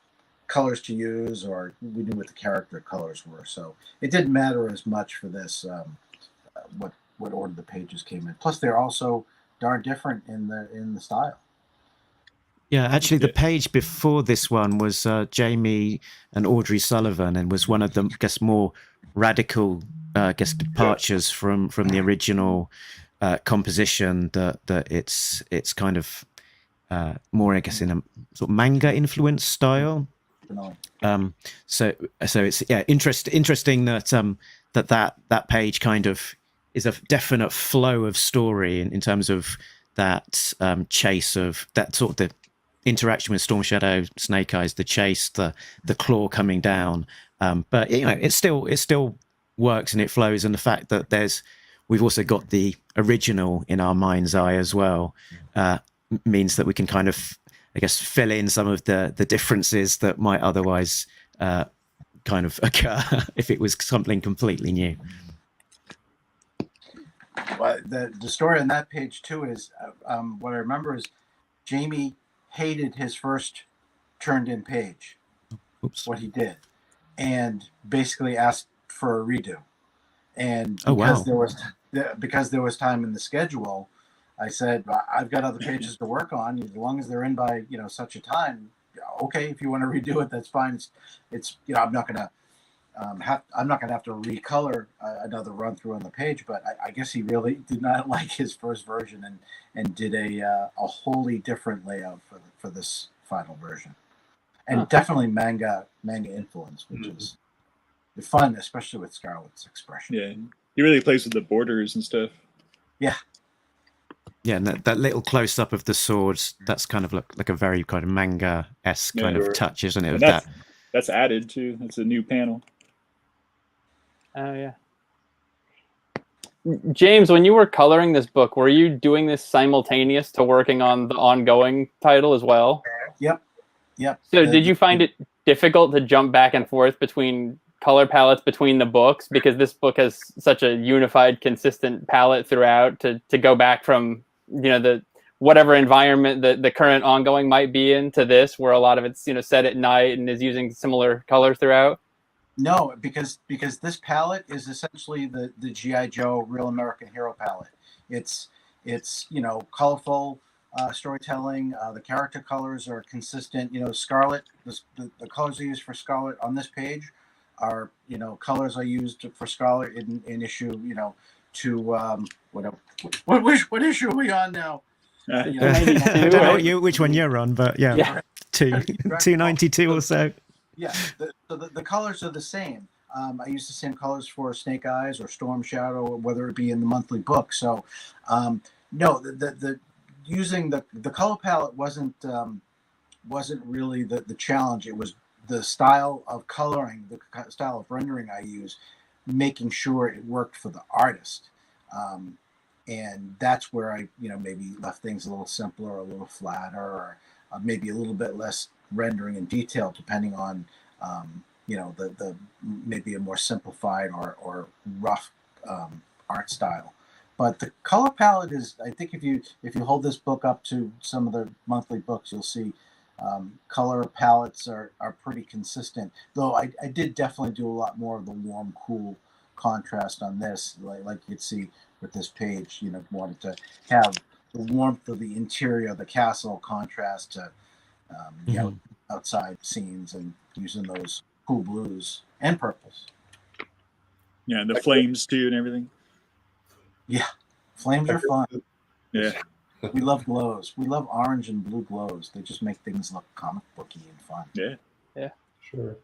colors to use, or we knew what the character colors were. So it didn't matter as much for this what order the pages came in. Plus, they're also darn different in the style. Yeah, actually, the page before this one was Jamie and Audrey Sullivan, and was one of the, I guess, more radical, departures from the original composition. That it's kind of more, I guess, in a sort of manga influenced style. So it's interesting that that page kind of is a definite flow of story in terms of that chase of that sort of the interaction with Storm Shadow, Snake Eyes, the chase, the claw coming down. But it still works and it flows, and the fact that we've also got the original in our mind's eye as well means that we can kind of, I guess, fill in some of the differences that might otherwise kind of occur if it was something completely new. Well, the story on that page too is what I remember is Jamie hated his first turned in page. Oops. What he did, and basically asked for a redo. And because there was time in the schedule, I said, I've got other pages to work on. As long as they're in by such a time, okay. If you want to redo it, that's fine. It's I'm not gonna have to recolor another run through on the page. But I guess he really did not like his first version and did a wholly different layout for this final version, and definitely manga influence, which is fun, especially with Scarlet's expression. Yeah, he really plays with the borders and stuff. Yeah. Yeah, and that little close up of the swords, that's kind of like a very kind of manga-esque kind of touch, isn't it? That's added too. That's a new panel. Oh yeah. James, when you were coloring this book, were you doing this simultaneous to working on the ongoing title as well? Yep. So did you find it difficult to jump back and forth between color palettes between the books, because this book has such a unified, consistent palette throughout, to go back from the whatever environment the current ongoing might be in to this, where a lot of it's set at night and is using similar colors throughout? No, because this palette is essentially the G.I. Joe Real American Hero palette. It's colorful storytelling. The character colors are consistent. Scarlet, the colors I use for Scarlet on this page are colors I used for Scarlet in issue what issue are we on now? I don't know which one you're on, but yeah. 292 or so. Yeah, the colors are the same. I use the same colors for Snake Eyes or Storm Shadow, or whether it be in the monthly book. So no, the using the color palette wasn't really the challenge. It was the style of coloring, the style of rendering I use, making sure it worked for the artist. And that's where I, maybe left things a little simpler, a little flatter, or maybe a little bit less rendering and detail, depending on, the maybe a more simplified or rough art style. But the color palette is, I think, if you hold this book up to some of the monthly books, you'll see color palettes are pretty consistent. Though I did definitely do a lot more of the warm, cool contrast on this, like you'd see with this page. Wanted to have the warmth of the interior of the castle contrast to outside scenes, and using those cool blues and purples. Yeah, the flames too and everything. Yeah, flames are fun. Yeah. We love glows. We love orange and blue glows. They just make things look comic booky and fun. Yeah. Yeah. Sure.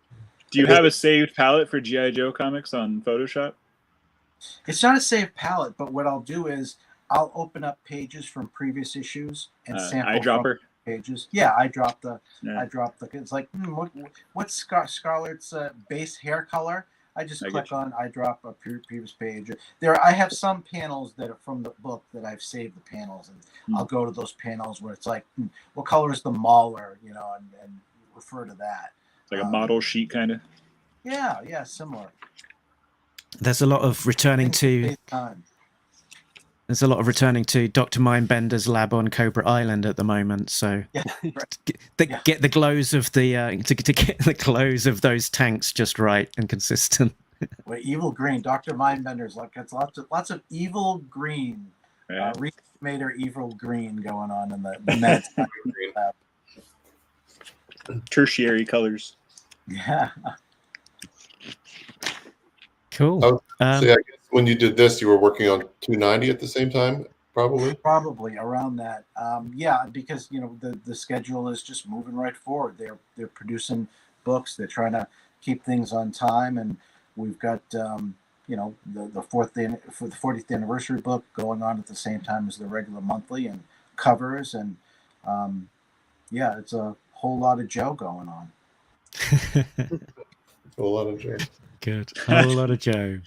Do you have a saved palette for G.I. Joe comics on Photoshop? It's not a saved palette, but what I'll do is I'll open up pages from previous issues and sample eyedropper pages. Yeah, I dropped the. Yeah. It's like what's Scarlett's base hair color? I just click on eyedrop a previous page. I have some panels that are from the book that I've saved the panels, and I'll go to those panels where it's like, what color is the mauler, and refer to that. It's like a model sheet kind of. Yeah, similar. There's a lot of returning to Dr. Mindbender's lab on Cobra Island at the moment. So get the glows of the to get the glows of those tanks just right and consistent. Well, evil green, Dr. Mindbender's it's lots of evil green, Mater evil green going on in the Mets. Tertiary colors. Yeah. Cool. So I guess when you did this, you were working on 290 at the same time, probably around that. Because the schedule is just moving right forward. They're producing books. They're trying to keep things on time, and we've got the 40th anniversary book going on at the same time as the regular monthly, and covers, and it's a whole lot of Joe going on. a lot of Joe. Good. A whole lot of Joe.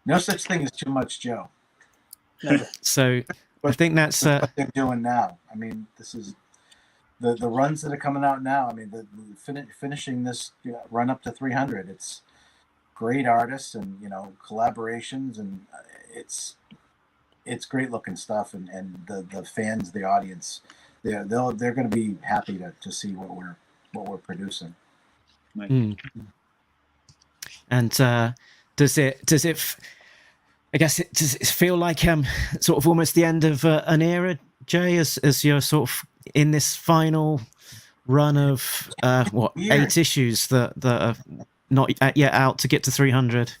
No such thing as too much Joe. So I think that's what they're doing now. I mean, this is the runs that are coming out now. I mean, finishing this run up to 300. It's great artists and collaborations, and it's great looking stuff. And the fans, the audience, they're going to be happy to see what we're producing. And does it does it feel like sort of almost the end of an era, Jay, as you're sort of in this final run of 8 issues that are not yet out to get to 300?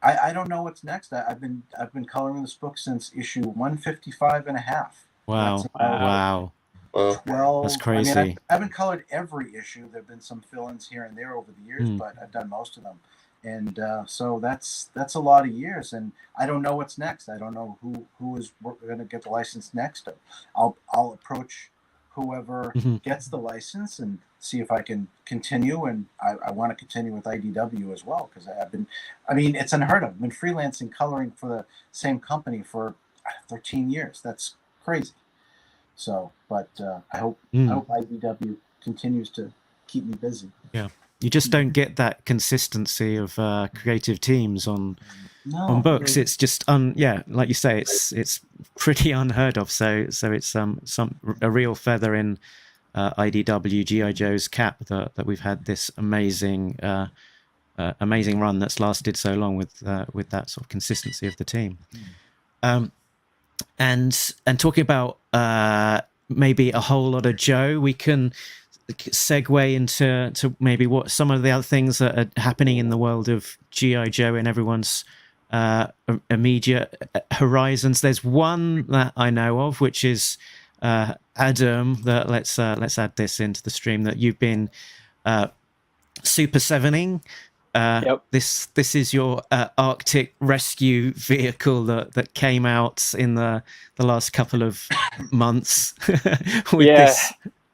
I don't know what's next. I've been coloring this book since issue 155 and a half. Wow. 12. That's crazy. I haven't colored every issue. There have been some fill-ins here and there over the years, but I've done most of them. And so that's a lot of years, and I don't know what's next. I don't know who is going to get the license next. I'll approach whoever gets the license and see if I can continue. And I want to continue with IDW as well, because it's unheard of. I've been freelancing coloring for the same company for 13 years. That's crazy. So, but I hope IDW continues to keep me busy. Yeah. You just don't get that consistency of creative teams on books. It's just like you say, it's pretty unheard of. So it's a real feather in IDW GI Joe's cap that we've had this amazing run that's lasted so long with that sort of consistency of the team. And talking about maybe a whole lot of Joe, we can segue into maybe what some of the other things that are happening in the world of G.I. Joe and everyone's immediate horizons. There's one that I know of, which is Adam. That let's add this into the stream, that you've been Super 7ing. Yep. This is your Arctic rescue vehicle that came out in the last couple of months.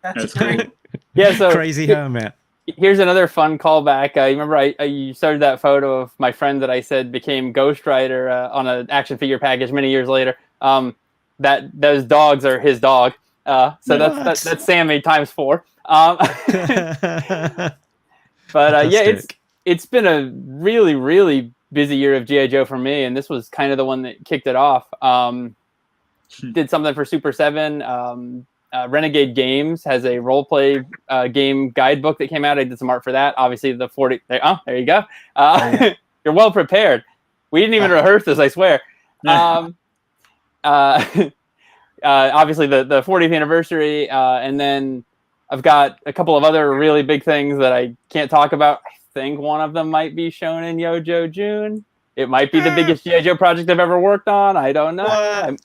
That's great. Yeah, so crazy hermit. Here's another fun callback. You remember you started that photo of my friend that I said became Ghost Rider on an action figure package many years later. That those dogs are his dog. So that's Sammy times 4. But it's been a really, really busy year of G.I. Joe for me, and this was kind of the one that kicked it off. Did something for Super 7. Renegade Games has a role play game guidebook that came out. I did some art for that. Obviously, the 40. There you go. You're well prepared. We didn't even rehearse this, I swear. Obviously, the 40th anniversary, and then I've got a couple of other really big things that I can't talk about. I think one of them might be shown in Yojo June. It might be the biggest G.I. Joe project I've ever worked on. I don't know.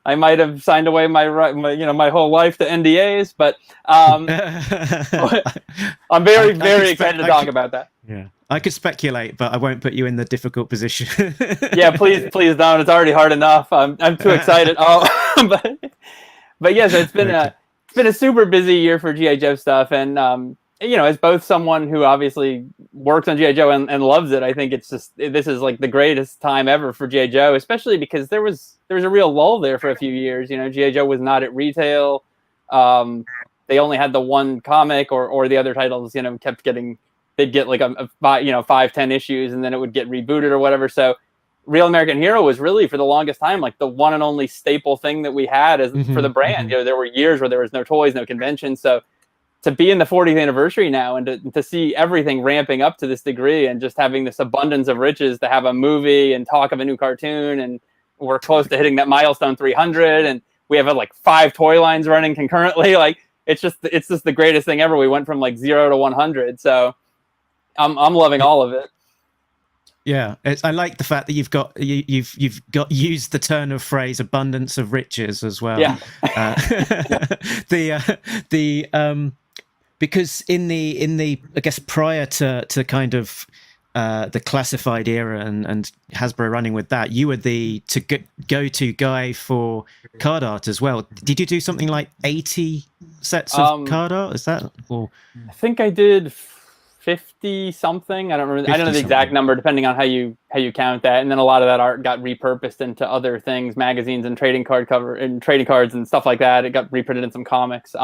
I might have signed away my whole life to NDAs, but I'm very excited to talk about that. Yeah, I could speculate, but I won't put you in the difficult position. Yeah, please don't. It's already hard enough. I'm too excited. But yes, it's been a super busy year for G.I. Joe stuff, and as both someone who obviously works on G.I. Joe and loves it, I think this is like the greatest time ever for G.I. Joe, especially because there was a real lull there for a few years. G.I. Joe was not at retail. They only had the one comic, or the other titles, kept getting, they'd get like a 5-10 issues, and then it would get rebooted or whatever. So Real American Hero was really, for the longest time, like the one and only staple thing that we had for the brand. There were years where there was no toys, no convention. So to be in the 40th anniversary now and to see everything ramping up to this degree and just having this abundance of riches to have a movie and talk of a new cartoon, and we're close to hitting that milestone 300, and we have like 5 toy lines running concurrently. Like it's just the greatest thing ever. We went from like 0 to 100. So I'm loving all of it. Yeah, I like the fact that you've got used the turn of phrase "abundance of riches" as well. Yeah. Because in the I guess prior to kind of the classified era and Hasbro running with that, you were the go-to guy for card art as well. Did you do something like 80 sets of card art? Is that? Or? I think I did 50 something. I don't remember. I don't know the exact number, depending on how you count that. And then a lot of that art got repurposed into other things, magazines and trading cards and stuff like that. It got reprinted in some comics.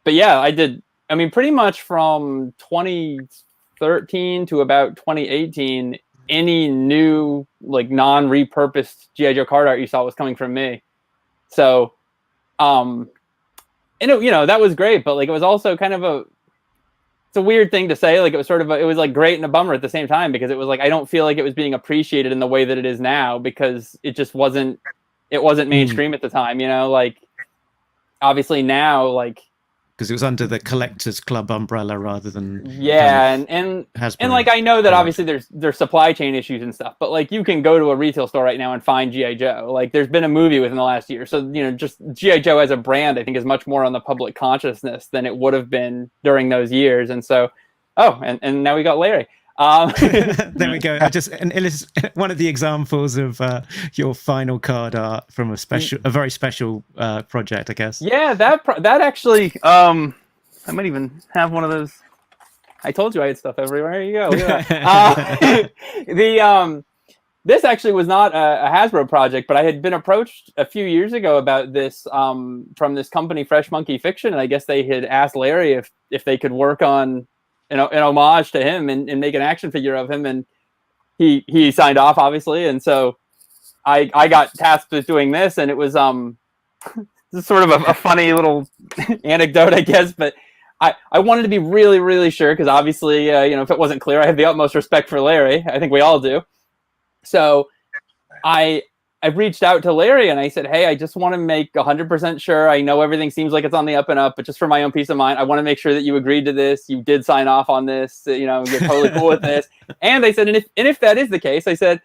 But yeah, I did. I mean, pretty much from 2013 to about 2018, any new like non-repurposed G.I. Joe card art you saw was coming from me. So, and that was great. But like, it was also kind of it's a weird thing to say. Like, it was sort of it was like great and a bummer at the same time, because it was like I don't feel like it was being appreciated in the way that it is now, because it just wasn't mainstream at the time. Like obviously now, like. Because it was under the Collectors Club umbrella rather than and like I know that obviously there's supply chain issues and stuff, but like you can go to a retail store right now and find G.I. Joe. Like there's been a movie within the last year, so just G.I. Joe as a brand I think is much more on the public consciousness than it would have been during those years. And so and now we got Larry. There we go. One of the examples of your final card art from a very special project, I guess. Yeah, that actually. I might even have one of those. I told you I had stuff everywhere. Here you go. Look at that. This actually was not a Hasbro project, but I had been approached a few years ago about this from this company, Fresh Monkey Fiction, and I guess they had asked Larry if they could work on an homage to him and make an action figure of him, and he signed off, obviously. And so I got tasked with doing this, and it was sort of a funny little anecdote, I guess, but I wanted to be really, really sure, because obviously, if it wasn't clear, I have the utmost respect for Larry. I think we all do. So I reached out to Larry and I said, hey, I just want to make 100% sure. I know everything seems like it's on the up and up, but just for my own peace of mind, I want to make sure that you agreed to this. You did sign off on this, you're totally cool with this. And I said, and if that is the case, I said,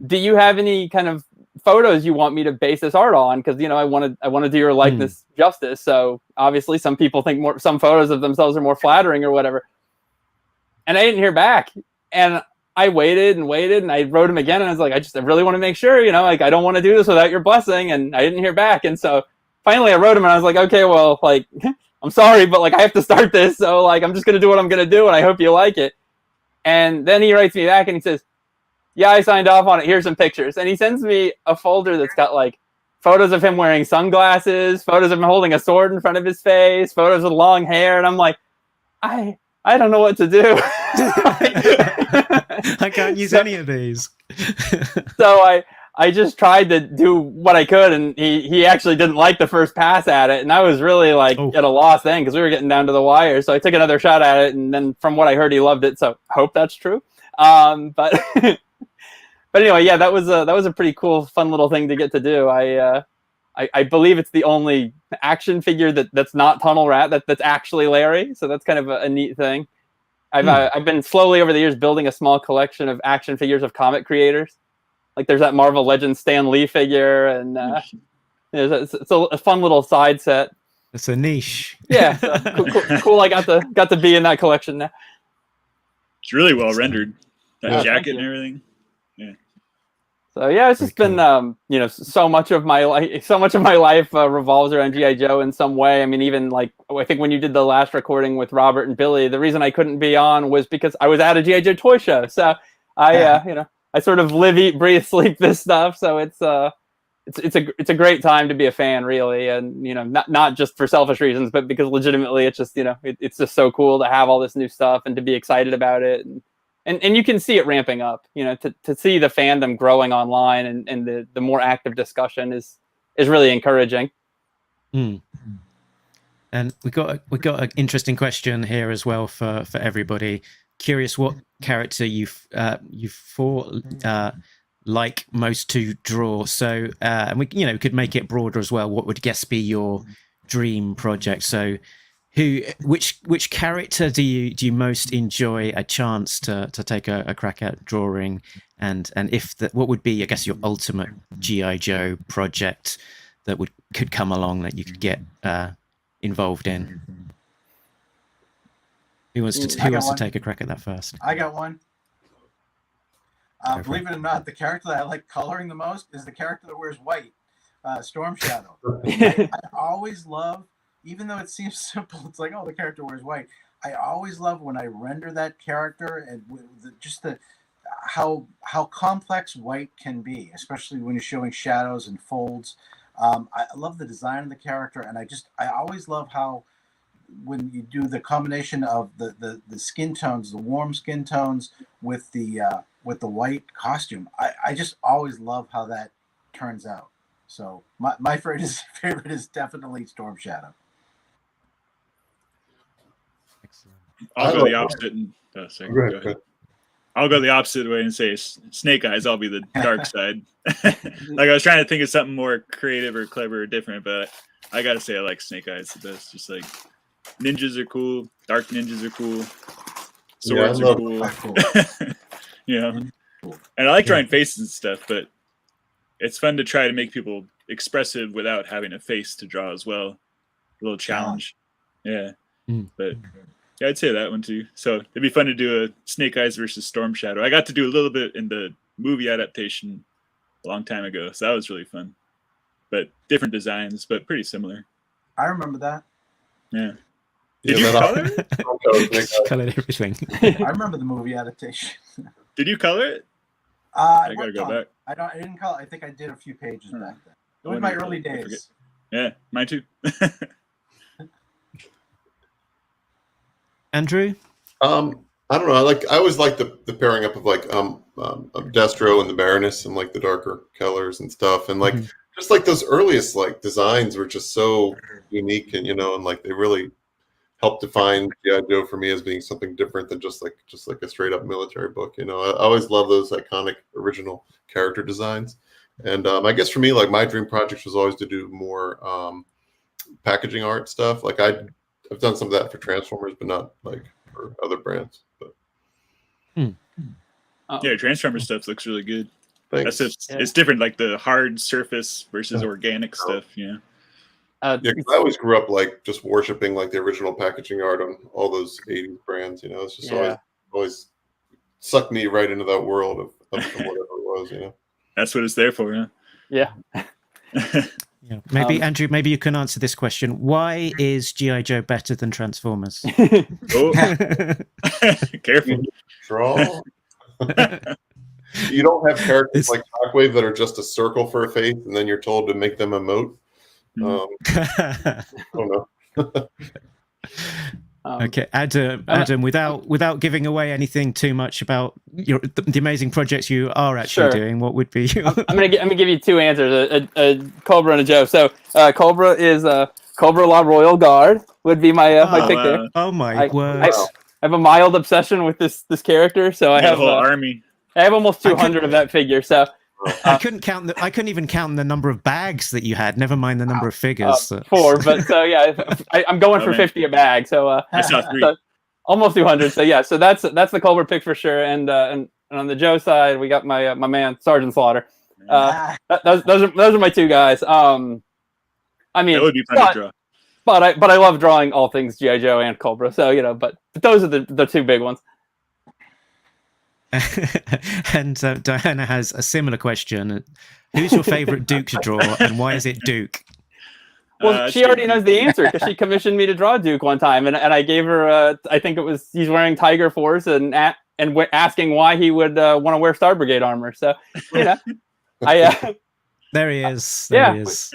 do you have any kind of photos you want me to base this art on? Because, I want to do your likeness justice. So obviously some people think some photos of themselves are more flattering or whatever. And I didn't hear back. And I waited and I wrote him again, and I was like, I really want to make sure, like, I don't want to do this without your blessing. And I didn't hear back. And so finally I wrote him and I was like, okay, well, like, I'm sorry, but like, I have to start this. So like, I'm just going to do what I'm going to do. And I hope you like it. And then he writes me back and he says, yeah, I signed off on it. Here's some pictures. And he sends me a folder that's got like photos of him wearing sunglasses, photos of him holding a sword in front of his face, photos with long hair. And I'm like, I I don't know what to do. I can't use any of these. So I just tried to do what I could, and he actually didn't like the first pass at it, and I was really like at a loss then because we were getting down to the wire. So I took another shot at it, and then from what I heard, he loved it. So hope that's true. But anyway, yeah, that was a pretty cool, fun little thing to get to do. I believe it's the only action figure that's not Tunnel Rat that's actually Larry. So that's kind of a neat thing. I've been slowly over the years building a small collection of action figures of comic creators. Like there's that Marvel Legends Stan Lee figure, and it's a fun little side set. It's a niche. Yeah, so cool. I got to be in that collection now. It's really well rendered. That jacket and everything. Yeah. So yeah, it's just been so much of my life revolves around G.I. Joe in some way. I mean, even like I think when you did the last recording with Robert and Billy, the reason I couldn't be on was because I was at a G.I. Joe toy show. So I sort of live, eat, breathe, sleep this stuff. So it's a great time to be a fan, really, and not just for selfish reasons, but because legitimately it's just it's just so cool to have all this new stuff and to be excited about it. And you can see it ramping up, to see the fandom growing online and the more active discussion is really encouraging. Mm. And we got an interesting question here as well for everybody. Curious what character you like most to draw. So and we could make it broader as well. What would guess be your dream project? So which character do you most enjoy a chance to take a crack at drawing, and what would be, I guess, your ultimate G.I. Joe project that could come along that you could get involved in? Who wants to take a crack at that first? I got one. Believe it or not, the character that I like coloring the most is the character that wears white, Storm Shadow. I always love, even though it seems simple, it's like, oh, the character wears white. I always love when I render that character and how complex white can be, especially when you're showing shadows and folds. I love the design of the character, and I always love how when you do the combination of the skin tones, the warm skin tones with the white costume, I just always love how that turns out. So my favorite is definitely Storm Shadow. Excellent. I'll go the opposite. Go ahead. I'll go the opposite way and say Snake Eyes. I'll be the dark side. Like I was trying to think of something more creative or clever or different, but I gotta say I like Snake Eyes the best. Just like ninjas are cool, dark ninjas are cool, swords are cool. And I like drawing faces and stuff, but it's fun to try to make people expressive without having a face to draw as well. A little challenge. Yeah. But yeah, I'd say that one too. So it'd be fun to do a Snake Eyes versus Storm Shadow. I got to do a little bit in the movie adaptation a long time ago, so that was really fun. But different designs, but pretty similar. I remember that. Yeah. Did you color it? Colored everything. I remember the movie adaptation. Did you color it? I gotta go back. I didn't color. I think I did a few pages back then. It was my early days. Yeah, mine too. Andrew? I don't know. I always like the pairing up of Destro and the Baroness and like the darker colors and stuff, and like just like those earliest like designs were just so unique, and and like they really helped define G.I. Joe for me as being something different than just like a straight up military book. I always love those iconic original character designs, and I guess for me, like my dream project was always to do more packaging art stuff. Like I've done some of that for Transformers, but not like for other brands. But yeah, Transformers stuff looks really good. Thanks. It's different, like the hard surface versus organic stuff. Yeah. Yeah, because I always grew up like just worshiping like the original packaging art on all those '80s brands. It's just always sucked me right into that world of whatever it was. That's what it's there for, huh? Yeah. Yeah. Maybe Andrew, maybe you can answer this question. Why is G.I. Joe better than Transformers? Oh. Careful. Draw. You don't have characters like Shockwave that are just a circle for a face, and then you're told to make them emote. I don't know. Okay, Adam, without giving away anything too much about the amazing projects you are actually doing, what would be your... I'm gonna give you two answers, a Cobra and a Joe. So Cobra is Cobra La Royal Guard would be my my pick there. Oh my word! I have a mild obsession with this character, so I have a whole army. I have almost 200 of that figure. So I couldn't even count the number of bags that you had. Never mind the number of figures. 4, but so yeah, I'm going for 50 a bag. So I saw 3. So almost 200. So yeah, so that's the Cobra pick for sure. And on the Joe side, we got my my man Sergeant Slaughter. Those are my two guys. I mean, that would be fun to draw. But I love drawing all things G.I. Joe and Cobra. So but those are the two big ones. And Diana has a similar question. Who's your favorite Duke to draw, and why is it Duke? Well, she already knows the answer because she commissioned me to draw Duke one time, and I gave her I think it was he's wearing Tiger Force and asking why he would want to wear Star Brigade armor. So I there he is. There he is.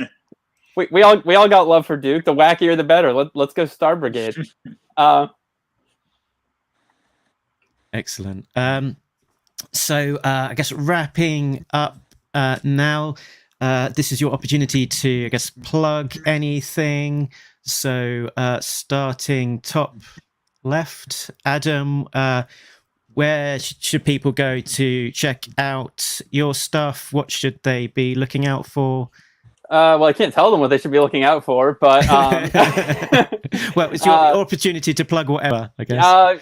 We all got love for Duke. The wackier the better. Let's go Star Brigade. Excellent. So I guess wrapping up now, this is your opportunity to, I guess, plug anything. So starting top left, Adam, where should people go to check out your stuff? What should they be looking out for? Well, I can't tell them what they should be looking out for, but well, it's your opportunity to plug whatever, I guess.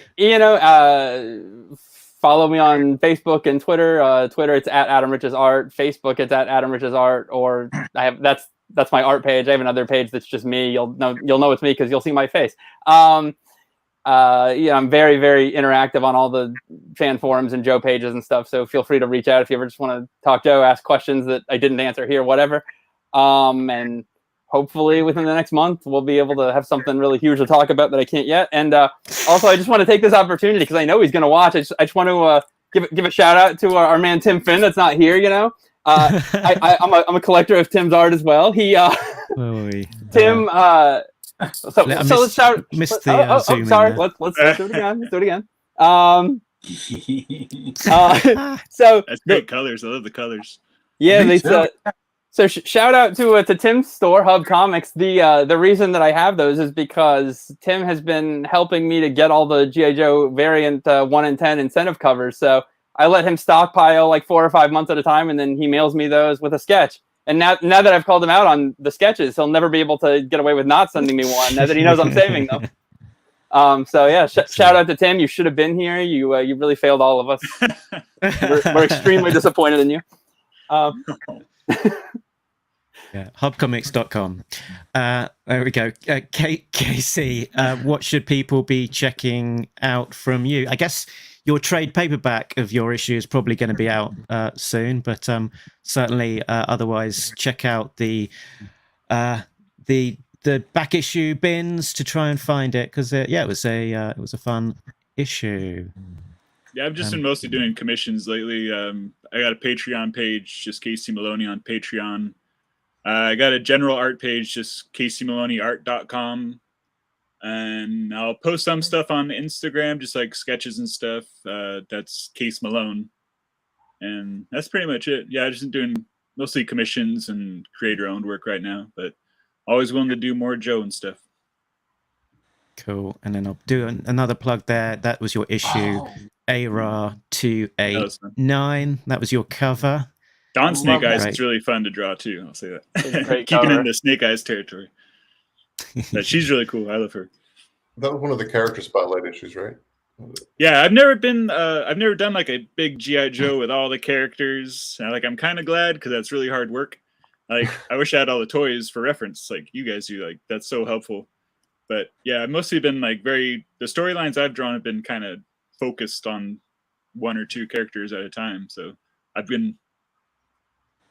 Follow me on Facebook and Twitter. Twitter, it's at Adam Rich's Art. Facebook, it's at Adam Rich's Art. Or that's my art page. I have another page that's just me. You'll know it's me because you'll see my face. I'm very, very interactive on all the fan forums and Joe pages and stuff. So feel free to reach out if you ever just want to talk Joe, ask questions that I didn't answer here, whatever. And hopefully within the next month, we'll be able to have something really huge to talk about that I can't yet. And also, I just want to take this opportunity because I know he's going to watch. I just want to give a shout out to our man Tim Finn that's not here. I'm a collector of Tim's art as well. He Tim. So let's shout. Missed the Zoom sorry. Let's do it again. Let's do it again. So that's great colors. I love the colors. Yeah, So shout out to Tim's store, Hub Comics. The reason that I have those is because Tim has been helping me to get all the G.I. Joe variant 1 in 10 incentive covers. So I let him stockpile like 4 or 5 months at a time, and then he mails me those with a sketch. And now that I've called him out on the sketches, he'll never be able to get away with not sending me one now that he knows I'm saving them. So yeah, shout out to Tim. You should have been here. You really failed all of us. We're extremely disappointed in you. Yeah, hubcomics.com. There we go. Casey, what should people be checking out from you? I guess your trade paperback of your issue is probably going to be out soon, but certainly otherwise check out the back issue bins to try and find it because it was a fun issue. Yeah, I've just been mostly doing commissions lately. I got a Patreon page, just Casey Maloney on Patreon. I got a general art page, just CaseyMaloneyArt.com. And I'll post some stuff on Instagram, just like sketches and stuff. That's Case Malone. And that's pretty much it. Yeah, I've just been doing mostly commissions and creator-owned work right now, but always willing to do more Joe and stuff. Cool. And then I'll do another plug there. That was your issue, ARAH 289. That was your cover. Dawn Snake Eyes is really fun to draw too. I'll say that. Keeping in the Snake Eyes territory. But she's really cool. I love her. That was one of the character spotlight issues, right? Yeah, I've never done like a big G.I. Joe with all the characters. I'm kind of glad because that's really hard work. Like, I wish I had all the toys for reference, like you guys do. Like, that's so helpful. But yeah, I've mostly been the storylines I've drawn have been kind of focused on 1 or 2 characters at a time. So I've been,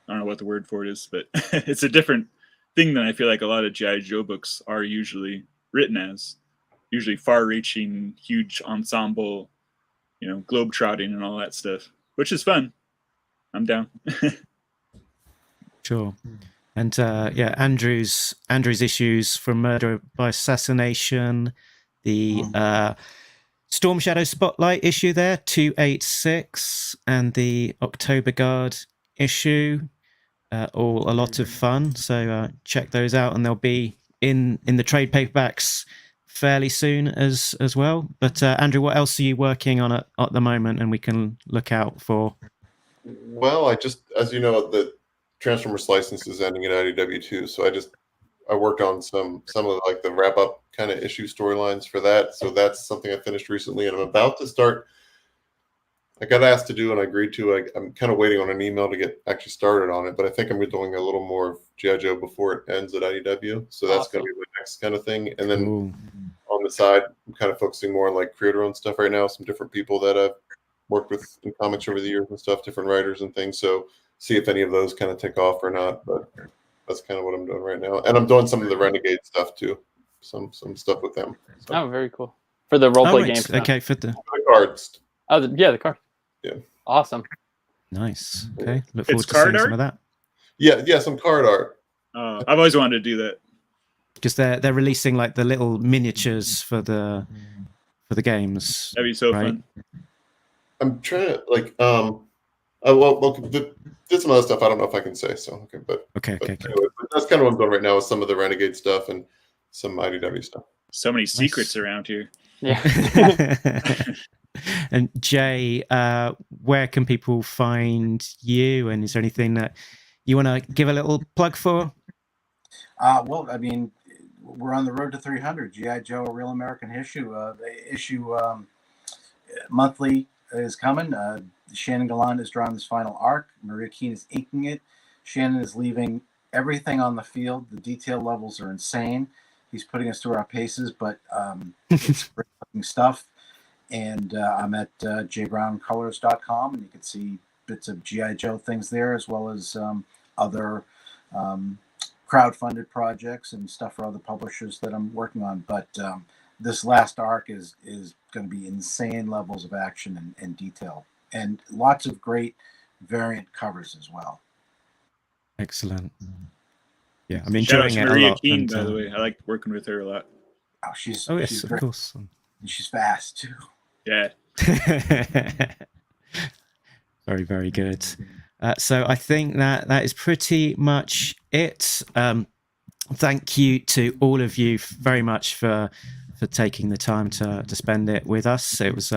I don't know what the word for it is, but it's a different thing than I feel like a lot of G.I. Joe books are usually written as. Usually far-reaching, huge ensemble, globe-trotting and all that stuff, which is fun. I'm down. Sure. And Andrew's issues from Murder by Assassination the Storm Shadow Spotlight issue there, 286, and the October Guard issue. All a lot of fun. So check those out, and they'll be in the trade paperbacks fairly soon as well. But Andrew, what else are you working on at the moment, and we can look out for? Well, I just, as you know, the Transformers license is ending at IDW too, so I worked on some of like the wrap up kind of issue storylines for that. So that's something I finished recently, and I'm about to start. I got asked to do and I agreed to. I'm kind of waiting on an email to get actually started on it, but I think I'm doing a little more of G.I. Joe before it ends at IDW. So that's going to be the next kind of thing. And then on the side, I'm kind of focusing more on like creator-owned stuff right now. Some different people that I've worked with in comics over the years and stuff, different writers and things. So see if any of those kind of take off or not. But that's kind of what I'm doing right now. And I'm doing some of the Renegade stuff too. Some stuff with them. So. Oh, very cool. For the roleplay game. Okay, for the cards. Oh, the card. Yeah. Awesome. Nice. Okay. Look forward to card seeing art? some of that. Yeah, some card art. I've always wanted to do that. Because they're releasing like the little miniatures for the games. That'd be so right? fun. I'm trying to like there's some other stuff I don't know if I can say. So okay. Anyway, but that's kind of what I'm doing right now with some of the Renegade stuff and some IDW stuff. So many secrets around here. Yeah. And Jay, where can people find you? And is there anything that you want to give a little plug for? Well, I mean, we're on the road to 300. G.I. Joe, A Real American Issue. The issue monthly is coming. Shannon Gallant is drawing this final arc. Maria Keene is inking it. Shannon is leaving everything on the field. The detail levels are insane. He's putting us through our paces, but it's great looking stuff. And I'm at jbrowncolors.com, and you can see bits of G.I. Joe things there, as well as other crowdfunded projects and stuff for other publishers that I'm working on. But this last arc is going to be insane levels of action and detail, and lots of great variant covers as well. Excellent. Yeah, I'm Shout out enjoying to it Maria a lot. Keene, by the way. I like working with her a lot. Oh, she's yes, of great. course. And she's fast too. Yeah. Very, very good. So I think that is pretty much it. Thank you to all of you very much for taking the time to spend it with us. It was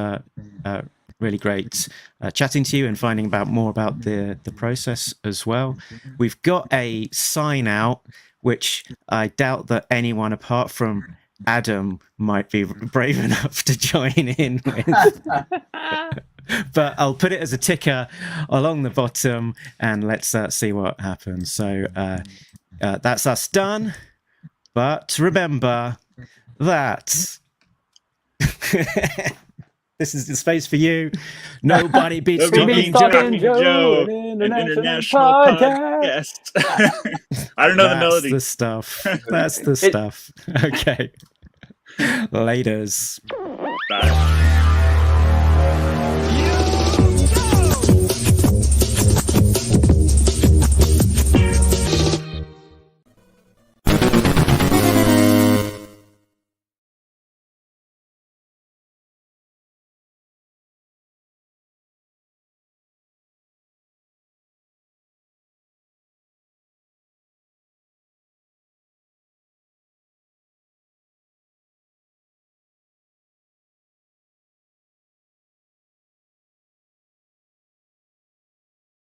really great chatting to you and finding out more about the process as well. We've got a sign out, which I doubt that anyone apart from Adam might be brave enough to join in with. But I'll put it as a ticker along the bottom, and let's see what happens. So that's us done. But remember that this is the space for you. Nobody beats Talking Joe, an international podcast. I don't know the melody. That's the stuff. That's the stuff. Okay. Laters. Bye.